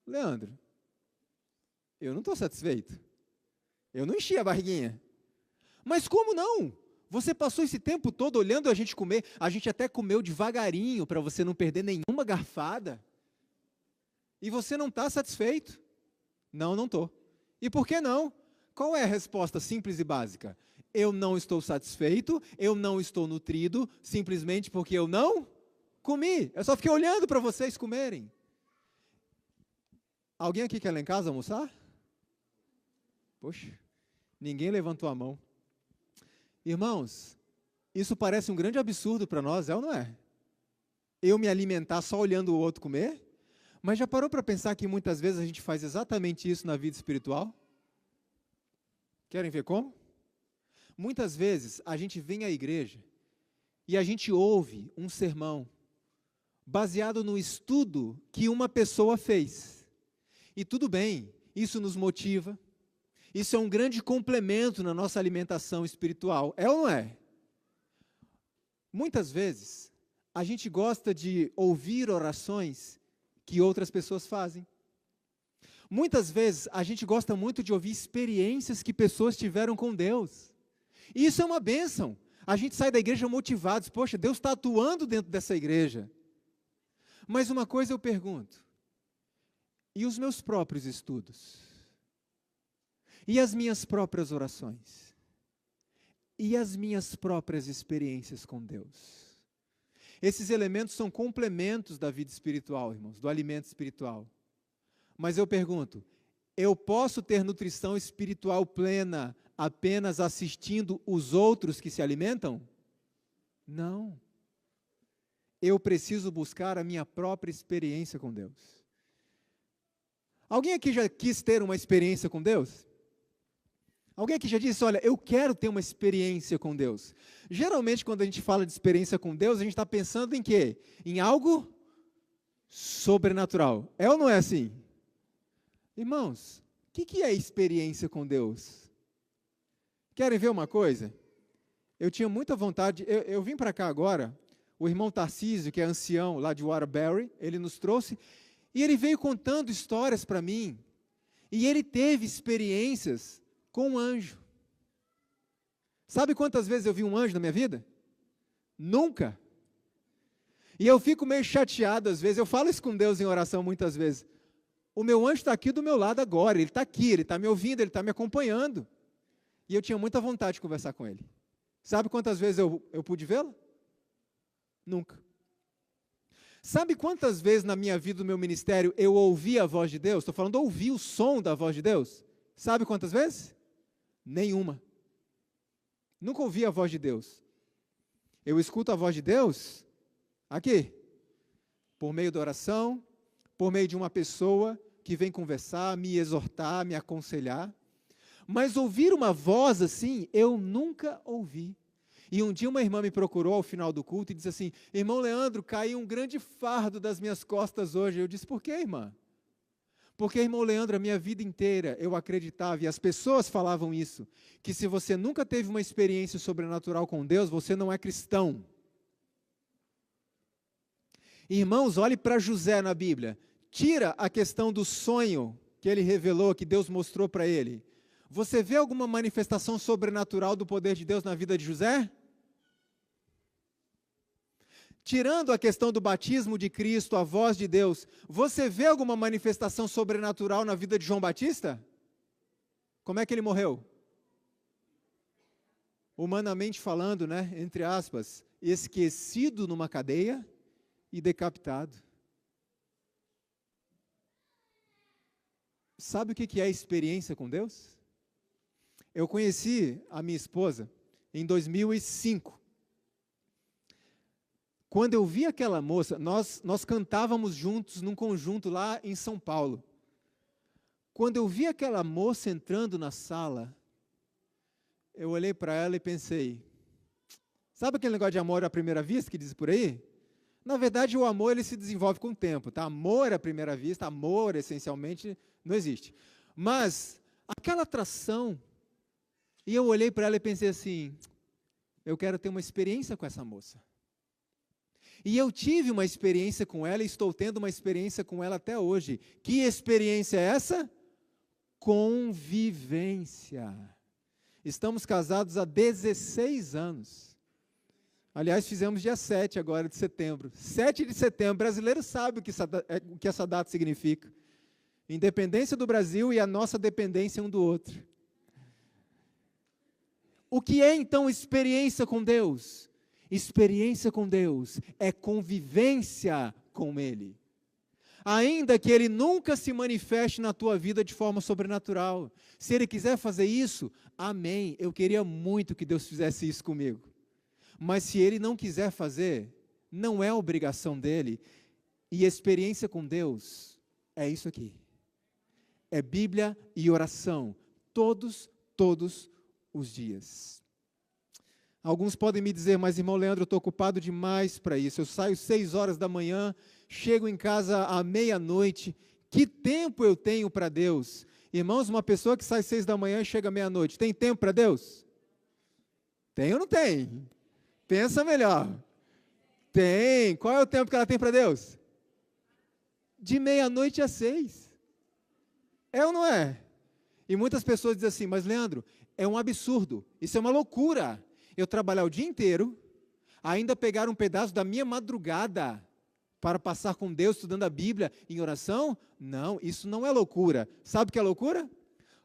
Leandro, eu não estou satisfeito. Eu não enchi a barriguinha. Mas como não? Você passou esse tempo todo olhando a gente comer. A gente até comeu devagarinho para você não perder nenhuma garfada. E você não está satisfeito? Não, não estou. E por que não? Qual é a resposta simples e básica? Eu não estou satisfeito, eu não estou nutrido, simplesmente porque eu não comi. Eu só fiquei olhando para vocês comerem. Alguém aqui quer lá em casa almoçar? Poxa, ninguém levantou a mão. Irmãos, isso parece um grande absurdo para nós, é ou não é? Eu me alimentar só olhando o outro comer? Mas já parou para pensar que muitas vezes a gente faz exatamente isso na vida espiritual? Querem ver como? Muitas vezes a gente vem à igreja e a gente ouve um sermão baseado no estudo que uma pessoa fez. E tudo bem, isso nos motiva, isso é um grande complemento na nossa alimentação espiritual, é ou não é? Muitas vezes, a gente gosta de ouvir orações que outras pessoas fazem. Muitas vezes, a gente gosta muito de ouvir experiências que pessoas tiveram com Deus. E isso é uma bênção. A gente sai da igreja motivados, poxa, Deus está atuando dentro dessa igreja. Mas uma coisa eu pergunto: e os meus próprios estudos? E as minhas próprias orações? E as minhas próprias experiências com Deus? Esses elementos são complementos da vida espiritual, irmãos, do alimento espiritual. Mas eu pergunto, eu posso ter nutrição espiritual plena apenas assistindo os outros que se alimentam? Não. Eu preciso buscar a minha própria experiência com Deus. Alguém aqui já quis ter uma experiência com Deus? Alguém aqui já disse, olha, eu quero ter uma experiência com Deus? Geralmente, quando a gente fala de experiência com Deus, a gente está pensando em quê? Em algo sobrenatural. É ou não é assim? Irmãos, o que é experiência com Deus? Querem ver uma coisa? Eu tinha muita vontade, eu vim para cá agora, o irmão Tarcísio, que é ancião lá de Waterbury, ele nos trouxe, e ele veio contando histórias para mim, e ele teve experiências com um anjo. Sabe quantas vezes eu vi um anjo na minha vida? Nunca. E eu fico meio chateado às vezes, eu falo isso com Deus em oração muitas vezes. O meu anjo está aqui do meu lado agora, ele está aqui, ele está me ouvindo, ele está me acompanhando. E eu tinha muita vontade de conversar com ele. Sabe quantas vezes eu pude vê-lo? Nunca. Sabe quantas vezes na minha vida, no meu ministério, eu ouvi a voz de Deus? Estou falando ouvir o som da voz de Deus. Sabe quantas vezes? Nenhuma. Nunca ouvi a voz de Deus. Eu escuto a voz de Deus aqui, por meio da oração, por meio de uma pessoa que vem conversar, me exortar, me aconselhar. Mas ouvir uma voz assim, eu nunca ouvi. E um dia uma irmã me procurou ao final do culto e disse assim, irmão Leandro, caiu um grande fardo das minhas costas hoje. Eu disse, por quê, irmã? Porque, irmão Leandro, a minha vida inteira eu acreditava, e as pessoas falavam isso, que se você nunca teve uma experiência sobrenatural com Deus, você não é cristão. Irmãos, olhe para José na Bíblia. Tira a questão do sonho que ele revelou, que Deus mostrou para ele. Você vê alguma manifestação sobrenatural do poder de Deus na vida de José? Tirando a questão do batismo de Cristo, a voz de Deus, você vê alguma manifestação sobrenatural na vida de João Batista? Como é que ele morreu? Humanamente falando, né, entre aspas, esquecido numa cadeia e decapitado. Sabe o que é experiência com Deus? Eu conheci a minha esposa em 2005. Quando eu vi aquela moça, nós cantávamos juntos num conjunto lá em São Paulo. Quando eu vi aquela moça entrando na sala, eu olhei para ela e pensei, sabe aquele negócio de amor à primeira vista que diz por aí? Na verdade, o amor ele se desenvolve com o tempo, tá? Amor à primeira vista, amor essencialmente não existe. Mas aquela atração, e eu olhei para ela e pensei assim, eu quero ter uma experiência com essa moça. E eu tive uma experiência com ela e estou tendo uma experiência com ela até hoje. Que experiência é essa? Convivência. Estamos casados há 16 anos. Aliás, fizemos dia 7 agora de setembro. 7 de setembro, brasileiro sabe o que essa data significa. Independência do Brasil e a nossa dependência um do outro. O que é então experiência com Deus? Experiência com Deus é convivência com Ele. Ainda que Ele nunca se manifeste na tua vida de forma sobrenatural. Se Ele quiser fazer isso, amém. Eu queria muito que Deus fizesse isso comigo. Mas se Ele não quiser fazer, não é obrigação dEle. E experiência com Deus é isso aqui. É Bíblia e oração. Todos os dias. Alguns podem me dizer, mas irmão Leandro, eu estou ocupado demais para isso. Eu saio 6 horas da manhã, chego em casa à meia-noite. Que tempo eu tenho para Deus? Irmãos, uma pessoa que sai 6 da manhã e chega à meia-noite, tem tempo para Deus? Tem ou não tem? Pensa melhor. Tem. Qual é o tempo que ela tem para Deus? De meia-noite às 6. É ou não é? E muitas pessoas dizem assim, mas Leandro, é um absurdo, isso é uma loucura. Eu trabalhar o dia inteiro, ainda pegar um pedaço da minha madrugada para passar com Deus estudando a Bíblia em oração? Não, isso não é loucura. Sabe o que é loucura?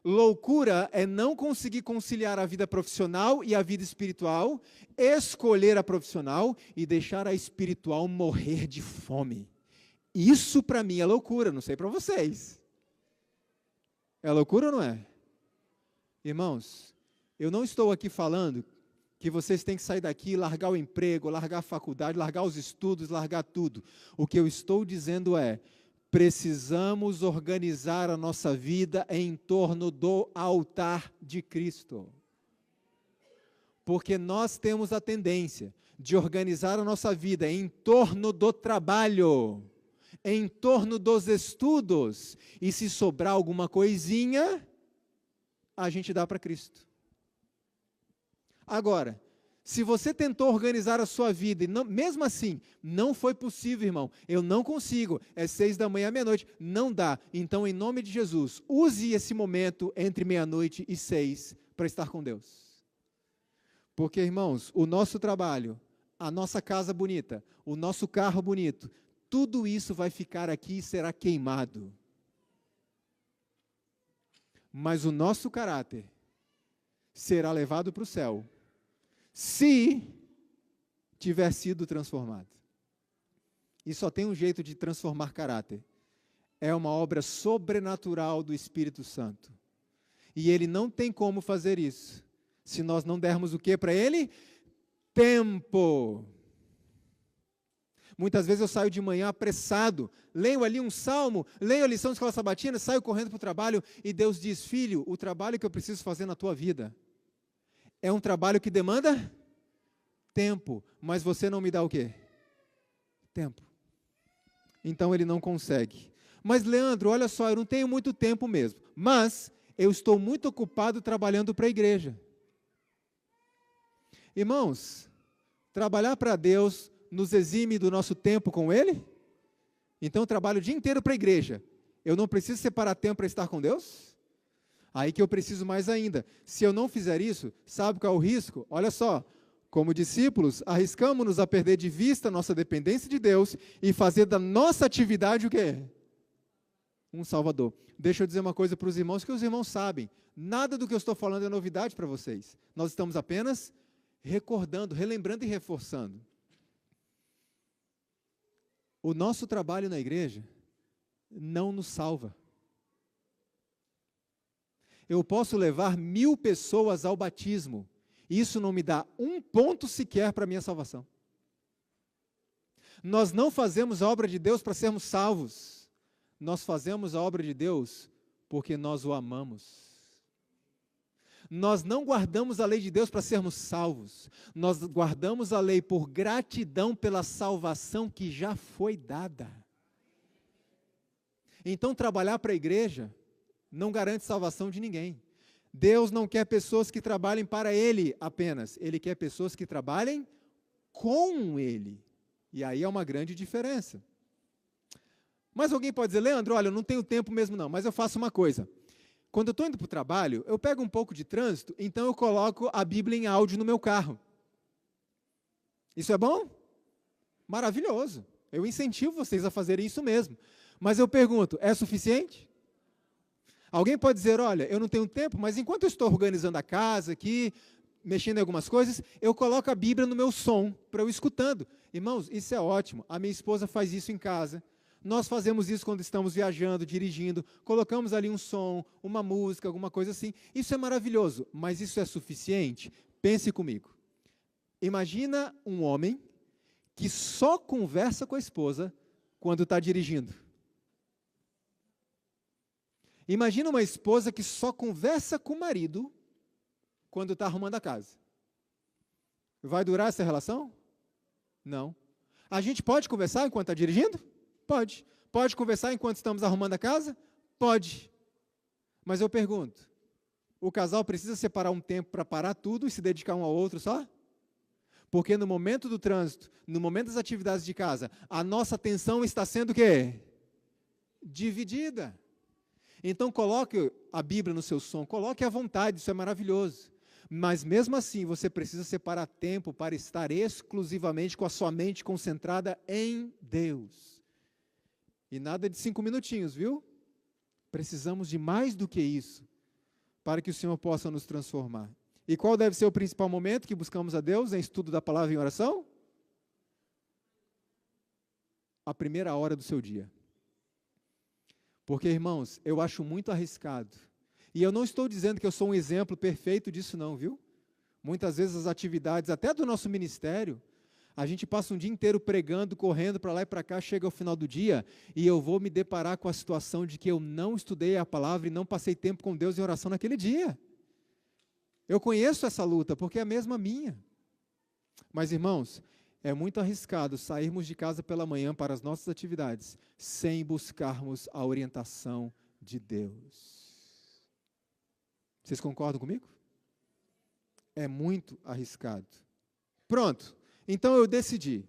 Loucura é não conseguir conciliar a vida profissional e a vida espiritual, escolher a profissional e deixar a espiritual morrer de fome. Isso para mim é loucura, não sei para vocês. É loucura ou não é? Irmãos, eu não estou aqui falando que vocês têm que sair daqui, largar o emprego, largar a faculdade, largar os estudos, largar tudo. O que eu estou dizendo é, precisamos organizar a nossa vida em torno do altar de Cristo. Porque nós temos a tendência de organizar a nossa vida em torno do trabalho, em torno dos estudos, e se sobrar alguma coisinha, a gente dá para Cristo. Agora, se você tentou organizar a sua vida, e não, mesmo assim, não foi possível, irmão, eu não consigo, é 6 da manhã, meia-noite, não dá. Então, em nome de Jesus, use esse momento entre meia-noite e 6 para estar com Deus. Porque, irmãos, o nosso trabalho, a nossa casa bonita, o nosso carro bonito, tudo isso vai ficar aqui e será queimado. Mas o nosso caráter será levado para o céu, se tiver sido transformado. E só tem um jeito de transformar caráter. É uma obra sobrenatural do Espírito Santo. E Ele não tem como fazer isso, se nós não dermos o que para Ele? Tempo. Muitas vezes eu saio de manhã apressado, leio ali um salmo, leio a lição de escola sabatina, saio correndo para o trabalho, e Deus diz, filho, o trabalho que eu preciso fazer na tua vida é um trabalho que demanda tempo, mas você não me dá o quê? Tempo. Então ele não consegue. Mas Leandro, olha só, eu não tenho muito tempo mesmo, mas eu estou muito ocupado trabalhando para a igreja. Irmãos, trabalhar para Deus nos exime do nosso tempo com Ele? Então eu trabalho o dia inteiro para a igreja. Eu não preciso separar tempo para estar com Deus? Aí que eu preciso mais ainda. Se eu não fizer isso, sabe qual é o risco? Olha só, como discípulos, arriscamos-nos a perder de vista a nossa dependência de Deus e fazer da nossa atividade o quê? Um salvador. Deixa eu dizer uma coisa para os irmãos, que os irmãos sabem. Nada do que eu estou falando é novidade para vocês. Nós estamos apenas recordando, relembrando e reforçando. O nosso trabalho na igreja não nos salva. Eu posso levar 1000 pessoas ao batismo. Isso não me dá um ponto sequer para a minha salvação. Nós não fazemos a obra de Deus para sermos salvos. Nós fazemos a obra de Deus porque nós o amamos. Nós não guardamos a lei de Deus para sermos salvos. Nós guardamos a lei por gratidão pela salvação que já foi dada. Então, trabalhar para a igreja não garante salvação de ninguém. Deus não quer pessoas que trabalhem para Ele apenas. Ele quer pessoas que trabalhem com Ele. E aí é uma grande diferença. Mas alguém pode dizer, Leandro, olha, eu não tenho tempo mesmo não, mas eu faço uma coisa. Quando eu estou indo para o trabalho, eu pego um pouco de trânsito, então eu coloco a Bíblia em áudio no meu carro. Isso é bom? Maravilhoso. Eu incentivo vocês a fazerem isso mesmo. Mas eu pergunto, é suficiente? Alguém pode dizer, olha, eu não tenho tempo, mas enquanto eu estou organizando a casa aqui, mexendo em algumas coisas, eu coloco a Bíblia no meu som, para eu escutando. Irmãos, isso é ótimo. A minha esposa faz isso em casa. Nós fazemos isso quando estamos viajando, dirigindo, colocamos ali um som, uma música, alguma coisa assim. Isso é maravilhoso, mas isso é suficiente? Pense comigo. Imagina um homem que só conversa com a esposa quando está dirigindo. Imagina uma esposa que só conversa com o marido quando está arrumando a casa. Vai durar essa relação? Não. A gente pode conversar enquanto está dirigindo? Pode. Pode conversar enquanto estamos arrumando a casa? Pode. Mas eu pergunto, o casal precisa separar um tempo para parar tudo e se dedicar um ao outro só? Porque no momento do trânsito, no momento das atividades de casa, a nossa atenção está sendo o quê? Dividida. Então coloque a Bíblia no seu som, coloque à vontade, isso é maravilhoso. Mas mesmo assim, você precisa separar tempo para estar exclusivamente com a sua mente concentrada em Deus. E nada de 5 minutinhos, viu? Precisamos de mais do que isso, para que o Senhor possa nos transformar. E qual deve ser o principal momento que buscamos a Deus em estudo da palavra e em oração? A primeira hora do seu dia. Porque, irmãos, eu acho muito arriscado. E eu não estou dizendo que eu sou um exemplo perfeito disso não, viu? Muitas vezes as atividades, até do nosso ministério, a gente passa um dia inteiro pregando, correndo para lá e para cá, chega ao final do dia, e eu vou me deparar com a situação de que eu não estudei a palavra e não passei tempo com Deus em oração naquele dia. Eu conheço essa luta, porque é a mesma minha. Mas, irmãos, é muito arriscado sairmos de casa pela manhã para as nossas atividades, sem buscarmos a orientação de Deus. Vocês concordam comigo? É muito arriscado. Pronto. Então eu decidi.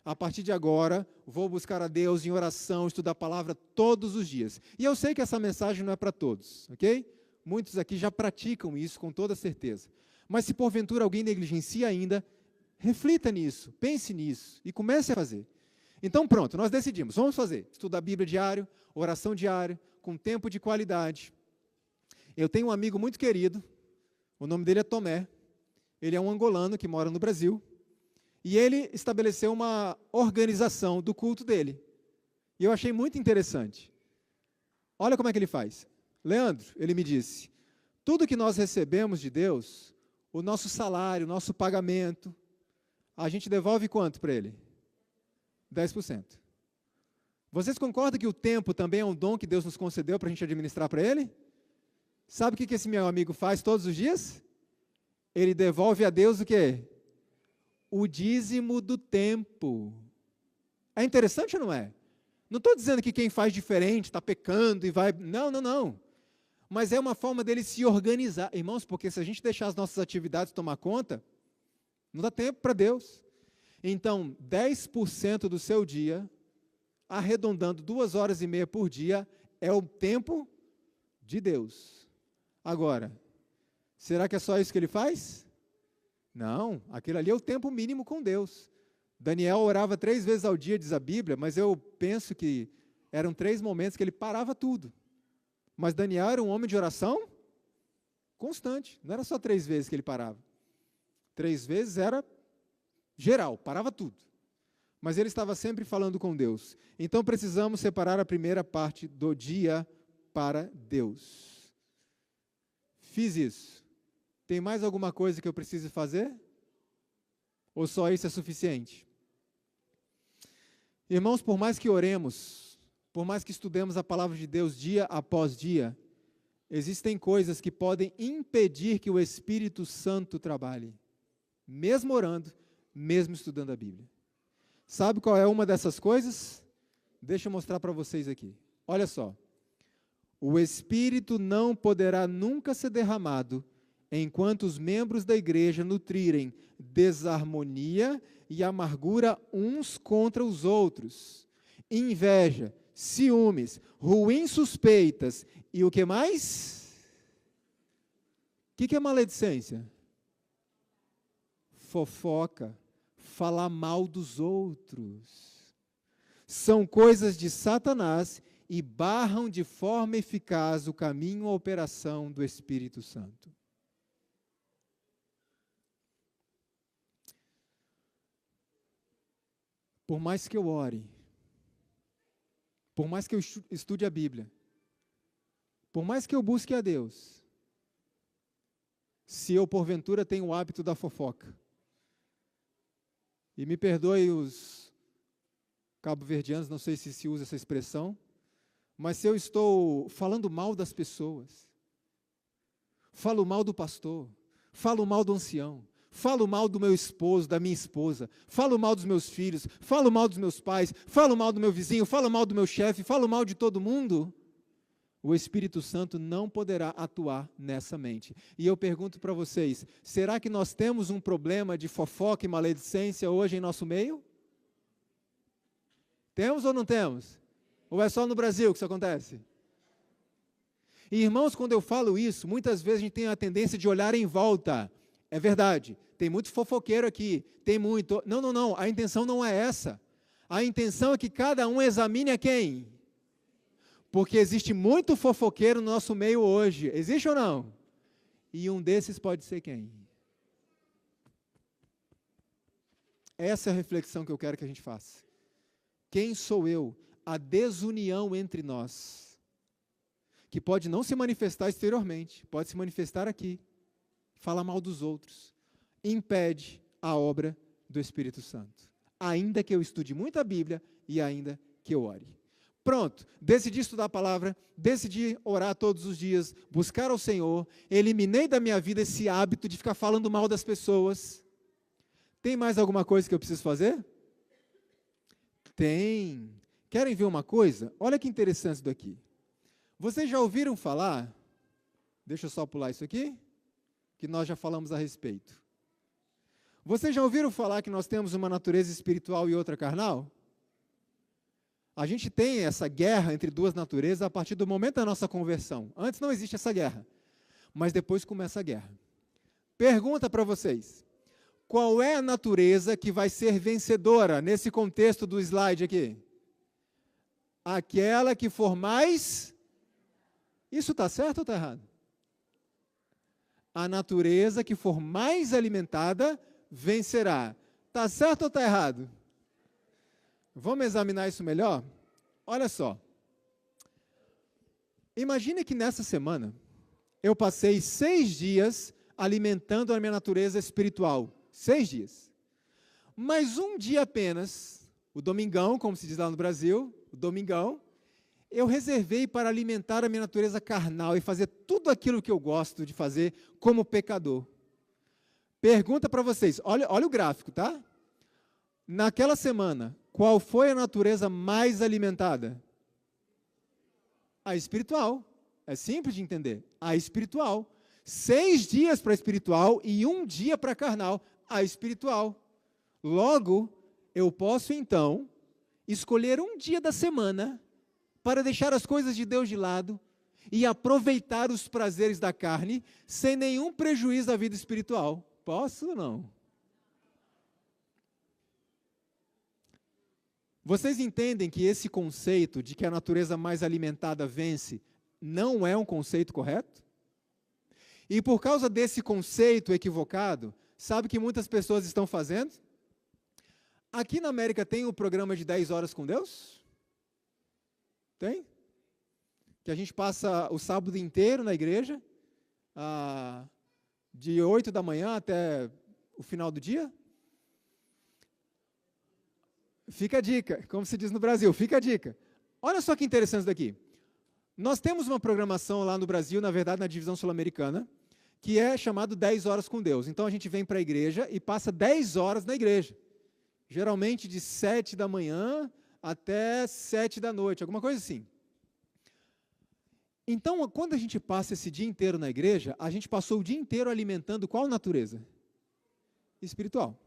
A partir de agora, vou buscar a Deus em oração, estudar a palavra todos os dias. E eu sei que essa mensagem não é para todos, ok? Muitos aqui já praticam isso com toda certeza. Mas se porventura alguém negligencia ainda, reflita nisso, pense nisso e comece a fazer. Então pronto, nós decidimos, vamos fazer. Estudar a Bíblia diário, oração diária, com tempo de qualidade. Eu tenho um amigo muito querido, o nome dele é Tomé, ele é um angolano que mora no Brasil, e ele estabeleceu uma organização do culto dele. E eu achei muito interessante. Olha como é que ele faz. Leandro, ele me disse, tudo que nós recebemos de Deus, o nosso salário, o nosso pagamento, a gente devolve quanto para ele? 10%. Vocês concordam que o tempo também é um dom que Deus nos concedeu para a gente administrar para ele? Sabe o que esse meu amigo faz todos os dias? Ele devolve a Deus o quê? O dízimo do tempo. É interessante ou não é? Não estou dizendo que quem faz diferente está pecando e vai... Não, não, não. Mas é uma forma dele se organizar. Irmãos, porque se a gente deixar as nossas atividades tomar conta, não dá tempo para Deus. Então, 10% do seu dia, arredondando 2h30 por dia, é o tempo de Deus. Agora, será que é só isso que ele faz? Não, aquilo ali é o tempo mínimo com Deus. Daniel orava 3 vezes ao dia, diz a Bíblia, mas eu penso que eram 3 momentos que ele parava tudo. Mas Daniel era um homem de oração constante, não era só 3 vezes que ele parava. 3 vezes era geral, parava tudo. Mas ele estava sempre falando com Deus. Então precisamos separar a primeira parte do dia para Deus. Fiz isso. Tem mais alguma coisa que eu preciso fazer? Ou só isso é suficiente? Irmãos, por mais que oremos, por mais que estudemos a palavra de Deus dia após dia, existem coisas que podem impedir que o Espírito Santo trabalhe, mesmo orando, mesmo estudando a Bíblia. Sabe qual é uma dessas coisas? Deixa eu mostrar para vocês aqui. Olha só. O Espírito não poderá nunca ser derramado enquanto os membros da igreja nutrirem desarmonia e amargura uns contra os outros, inveja, ciúmes, ruins suspeitas e o que mais? O que é maledicência? Fofoca, falar mal dos outros. São coisas de Satanás e barram de forma eficaz o caminho à operação do Espírito Santo. Por mais que eu ore, por mais que eu estude a Bíblia, por mais que eu busque a Deus, se eu porventura tenho o hábito da fofoca, e me perdoe os cabo-verdianos, não sei se usa essa expressão, mas se eu estou falando mal das pessoas, falo mal do pastor, falo mal do ancião, falo mal do meu esposo, da minha esposa, falo mal dos meus filhos, falo mal dos meus pais, falo mal do meu vizinho, falo mal do meu chefe, falo mal de todo mundo, o Espírito Santo não poderá atuar nessa mente. E eu pergunto para vocês, será que nós temos um problema de fofoca e maledicência hoje em nosso meio? Temos ou não temos? Ou é só no Brasil que isso acontece? E, irmãos, quando eu falo isso, muitas vezes a gente tem a tendência de olhar em volta. É verdade, tem muito fofoqueiro aqui, tem muito... Não, não, não, a intenção não é essa. A intenção é que cada um examine a quem? Porque existe muito fofoqueiro no nosso meio hoje. Existe ou não? E um desses pode ser quem? Essa é a reflexão que eu quero que a gente faça. Quem sou eu? A desunião entre nós, que pode não se manifestar exteriormente, pode se manifestar aqui, falar mal dos outros, impede a obra do Espírito Santo. Ainda que eu estude muito a Bíblia e ainda que eu ore. Pronto, decidi estudar a palavra, decidi orar todos os dias, buscar ao Senhor, eliminei da minha vida esse hábito de ficar falando mal das pessoas. Tem mais alguma coisa que eu preciso fazer? Tem. Querem ver uma coisa? Olha que interessante isso daqui. Vocês já ouviram falar, deixa eu só pular isso aqui, que nós já falamos a respeito. Vocês já ouviram falar que nós temos uma natureza espiritual e outra carnal? A gente tem essa guerra entre duas naturezas a partir do momento da nossa conversão. Antes não existe essa guerra, mas depois começa a guerra. Pergunta para vocês, qual é a natureza que vai ser vencedora nesse contexto do slide aqui? Aquela que for mais... Isso está certo ou está errado? A natureza que for mais alimentada vencerá. Está certo ou está errado? Vamos examinar isso melhor? Olha só. Imagine que nessa semana eu passei 6 dias alimentando a minha natureza espiritual. 6 dias. Mas um dia apenas, o domingão, como se diz lá no Brasil, o domingão, eu reservei para alimentar a minha natureza carnal e fazer tudo aquilo que eu gosto de fazer como pecador. Pergunta para vocês, olha o gráfico, tá? Naquela semana, qual foi a natureza mais alimentada? A espiritual. É simples de entender. A espiritual. 6 dias para a espiritual e 1 dia para a carnal. A espiritual. Logo, eu posso então escolher um dia da semana para deixar as coisas de Deus de lado e aproveitar os prazeres da carne sem nenhum prejuízo à vida espiritual. Posso ou não? Vocês entendem que esse conceito de que a natureza mais alimentada vence não é um conceito correto? E por causa desse conceito equivocado, sabe o que muitas pessoas estão fazendo? Aqui na América tem o programa de 10 horas com Deus? Tem? Que a gente passa o sábado inteiro na igreja, de 8 da manhã até o final do dia? Fica a dica, como se diz no Brasil, fica a dica. Olha só que interessante isso daqui. Nós temos uma programação lá no Brasil, na verdade na divisão sul-americana, que é chamado 10 horas com Deus. Então a gente vem para a igreja e passa 10 horas na igreja. Geralmente de 7 da manhã até 7 da noite, alguma coisa assim. Então, quando a gente passa esse dia inteiro na igreja, a gente passou o dia inteiro alimentando qual natureza? Espiritual.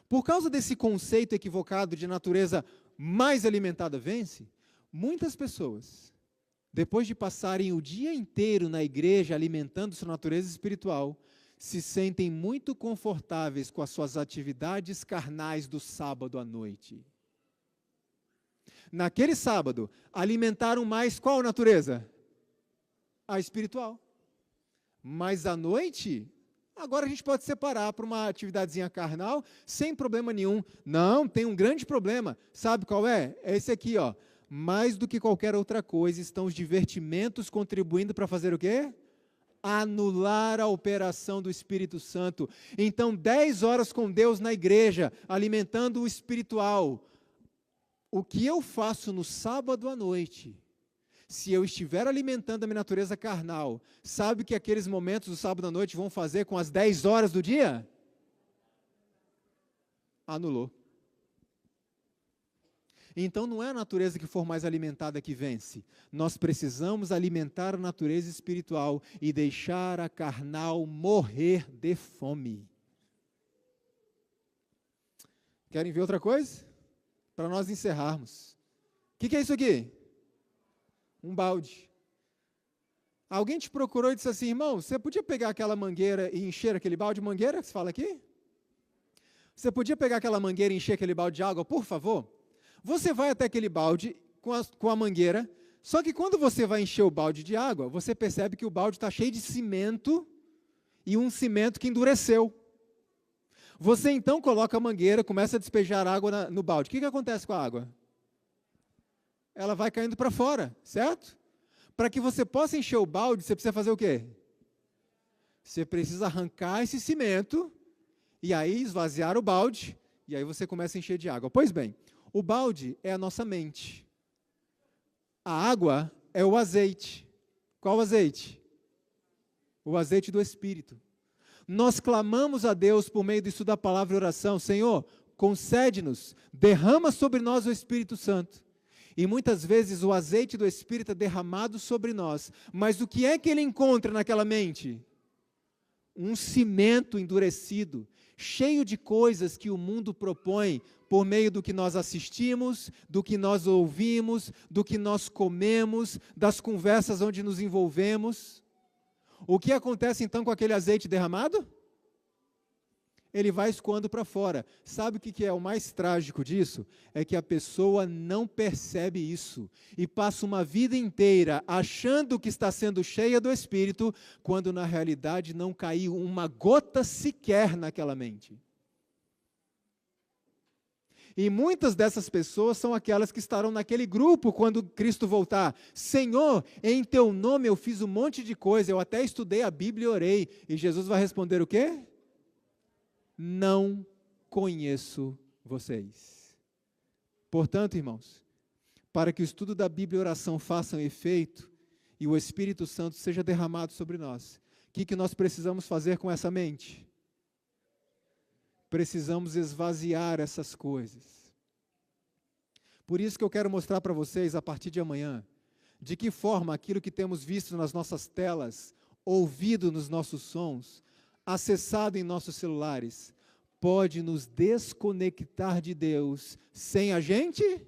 Por causa desse conceito equivocado de natureza mais alimentada vence, muitas pessoas, depois de passarem o dia inteiro na igreja alimentando sua natureza espiritual, se sentem muito confortáveis com as suas atividades carnais do sábado à noite. Naquele sábado, alimentaram mais qual natureza? A espiritual. Mas à noite, agora a gente pode separar para uma atividadezinha carnal, sem problema nenhum. Não, tem um grande problema. Sabe qual é? É esse aqui, ó. Mais do que qualquer outra coisa, estão os divertimentos contribuindo para fazer o quê? Anular a operação do Espírito Santo. Então, 10 horas com Deus na igreja, alimentando o espiritual. O que eu faço no sábado à noite, se eu estiver alimentando a minha natureza carnal, sabe o que aqueles momentos do sábado à noite vão fazer com as 10 horas do dia? Anulou. Então não é a natureza que for mais alimentada que vence. Nós precisamos alimentar a natureza espiritual e deixar a carnal morrer de fome. Querem ver outra coisa? Para nós encerrarmos. O que é isso aqui? Um balde. Alguém te procurou e disse assim, irmão, você podia pegar aquela mangueira e encher aquele balde de mangueira que se fala aqui? Você podia pegar aquela mangueira e encher aquele balde de água, por favor? Você vai até aquele balde com a mangueira, só que quando você vai encher o balde de água, você percebe que o balde está cheio de cimento e um cimento que endureceu. Você então coloca a mangueira, começa a despejar água no balde. O que acontece com a água? Ela vai caindo para fora, certo? Para que você possa encher o balde, você precisa fazer o quê? Você precisa arrancar esse cimento e aí esvaziar o balde, e aí você começa a encher de água. Pois bem, o balde é a nossa mente. A água é o azeite. Qual azeite? O azeite do Espírito. Nós clamamos a Deus por meio do estudo da palavra e oração, Senhor, concede-nos, derrama sobre nós o Espírito Santo. E muitas vezes o azeite do Espírito é derramado sobre nós, mas o que é que ele encontra naquela mente? Um cimento endurecido, cheio de coisas que o mundo propõe por meio do que nós assistimos, do que nós ouvimos, do que nós comemos, das conversas onde nos envolvemos. O que acontece então com aquele azeite derramado? Ele vai escoando para fora. Sabe o que é o mais trágico disso? É que a pessoa não percebe isso e passa uma vida inteira achando que está sendo cheia do Espírito, quando na realidade não caiu uma gota sequer naquela mente. E muitas dessas pessoas são aquelas que estarão naquele grupo quando Cristo voltar. Senhor, em teu nome eu fiz um monte de coisa, eu até estudei a Bíblia e orei. E Jesus vai responder o quê? Não conheço vocês. Portanto, irmãos, para que o estudo da Bíblia e oração façam efeito e o Espírito Santo seja derramado sobre nós, o que nós precisamos fazer com essa mente? Precisamos esvaziar essas coisas. Por isso que eu quero mostrar para vocês, a partir de amanhã, de que forma aquilo que temos visto nas nossas telas, ouvido nos nossos sons, acessado em nossos celulares, pode nos desconectar de Deus sem a gente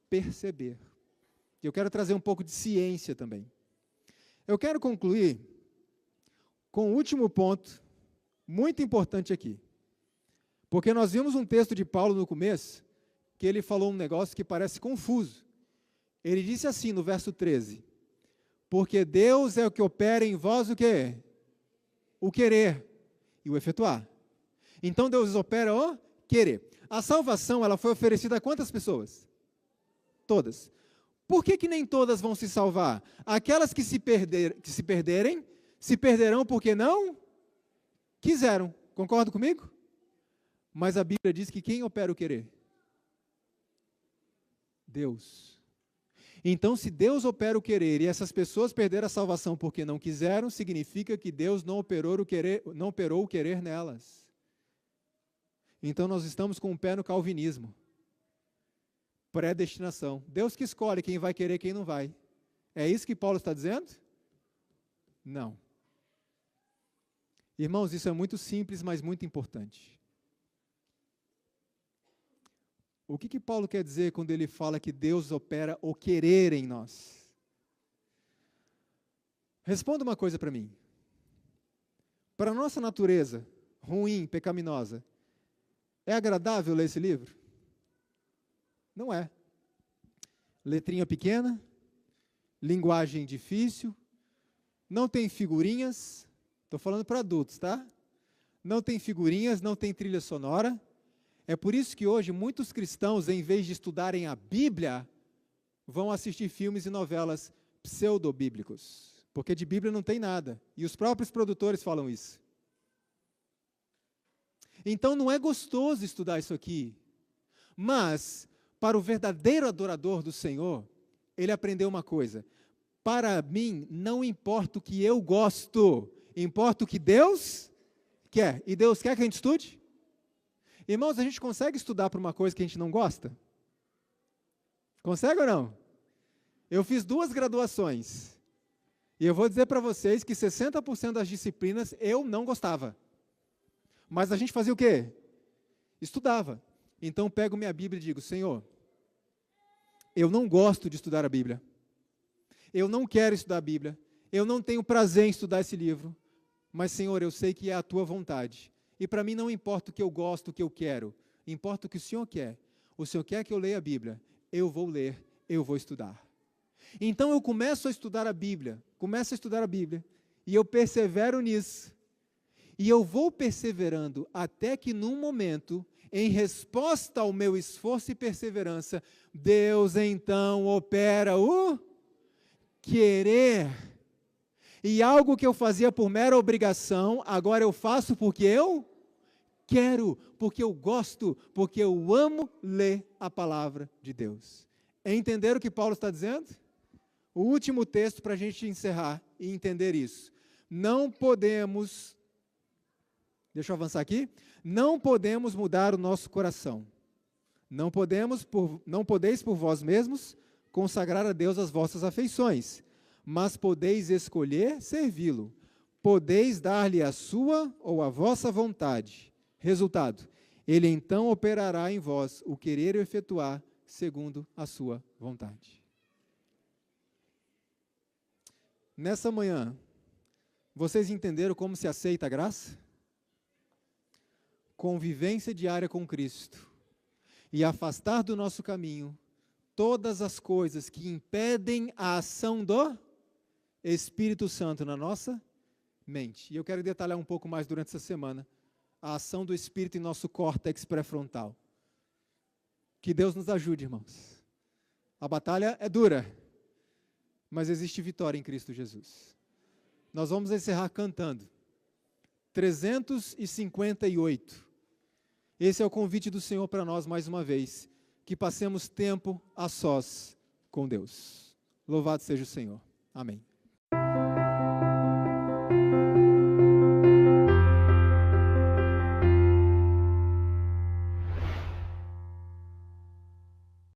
perceber. Eu quero trazer um pouco de ciência também. Eu quero concluir com o último ponto, muito importante aqui. Porque nós vimos um texto de Paulo no começo, que ele falou um negócio que parece confuso. Ele disse assim no verso 13, porque Deus é o que opera em vós o quê? O querer e o efetuar. Então Deus opera o querer. A salvação, ela foi oferecida a quantas pessoas? Todas. Por que nem todas vão se salvar? Aquelas que se perderem, se perderão porque não quiseram. Concorda comigo? Mas a Bíblia diz que quem opera o querer? Deus. Então, se Deus opera o querer e essas pessoas perderam a salvação porque não quiseram, significa que Deus não operou o querer nelas. Então, nós estamos com o pé no calvinismo. Predestinação. Deus que escolhe quem vai querer e quem não vai. É isso que Paulo está dizendo? Não. Irmãos, isso é muito simples, mas muito importante. O que Paulo quer dizer quando ele fala que Deus opera o querer em nós? Responda uma coisa para mim. Para a nossa natureza ruim, pecaminosa, é agradável ler esse livro? Não é. Letrinha pequena, linguagem difícil, não tem figurinhas, estou falando para adultos, tá? Não tem figurinhas, não tem trilha sonora. É por isso que hoje muitos cristãos, em vez de estudarem a Bíblia, vão assistir filmes e novelas pseudobíblicos, porque de Bíblia não tem nada, e os próprios produtores falam isso. Então não é gostoso estudar isso aqui, mas para o verdadeiro adorador do Senhor, ele aprendeu uma coisa: para mim não importa o que eu gosto, importa o que Deus quer, e Deus quer que a gente estude? Irmãos, a gente consegue estudar para uma coisa que a gente não gosta? Consegue ou não? Eu fiz 2 graduações, e eu vou dizer para vocês que 60% das disciplinas eu não gostava. Mas a gente fazia o quê? Estudava. Então eu pego minha Bíblia e digo: Senhor, eu não gosto de estudar a Bíblia. Eu não quero estudar a Bíblia. Eu não tenho prazer em estudar esse livro, mas, Senhor, eu sei que é a Tua vontade. E para mim não importa o que eu gosto, o que eu quero, importa o que o Senhor quer. O Senhor quer que eu leia a Bíblia, eu vou ler, eu vou estudar. Então eu começo a estudar a Bíblia, e eu persevero nisso. E eu vou perseverando até que num momento, em resposta ao meu esforço e perseverança, Deus então opera o querer. E algo que eu fazia por mera obrigação, agora eu faço porque eu quero, porque eu gosto, porque eu amo ler a palavra de Deus. Entenderam o que Paulo está dizendo? O último texto para a gente encerrar e entender isso. Não podemos, deixa eu avançar aqui, não podemos mudar o nosso coração. Não podeis por vós mesmos consagrar a Deus as vossas afeições, mas podeis escolher servi-lo. Podeis dar-lhe a sua ou a vossa vontade. Resultado, ele então operará em vós o querer e o efetuar segundo a sua vontade. Nessa manhã, vocês entenderam como se aceita a graça? Convivência diária com Cristo e afastar do nosso caminho todas as coisas que impedem a ação do Espírito Santo na nossa mente. E eu quero detalhar um pouco mais durante essa semana a ação do Espírito em nosso córtex pré-frontal. Que Deus nos ajude, irmãos. A batalha é dura, mas existe vitória em Cristo Jesus. Nós vamos encerrar cantando 358. Esse é o convite do Senhor para nós mais uma vez, que passemos tempo a sós com Deus. Louvado seja o Senhor. Amém.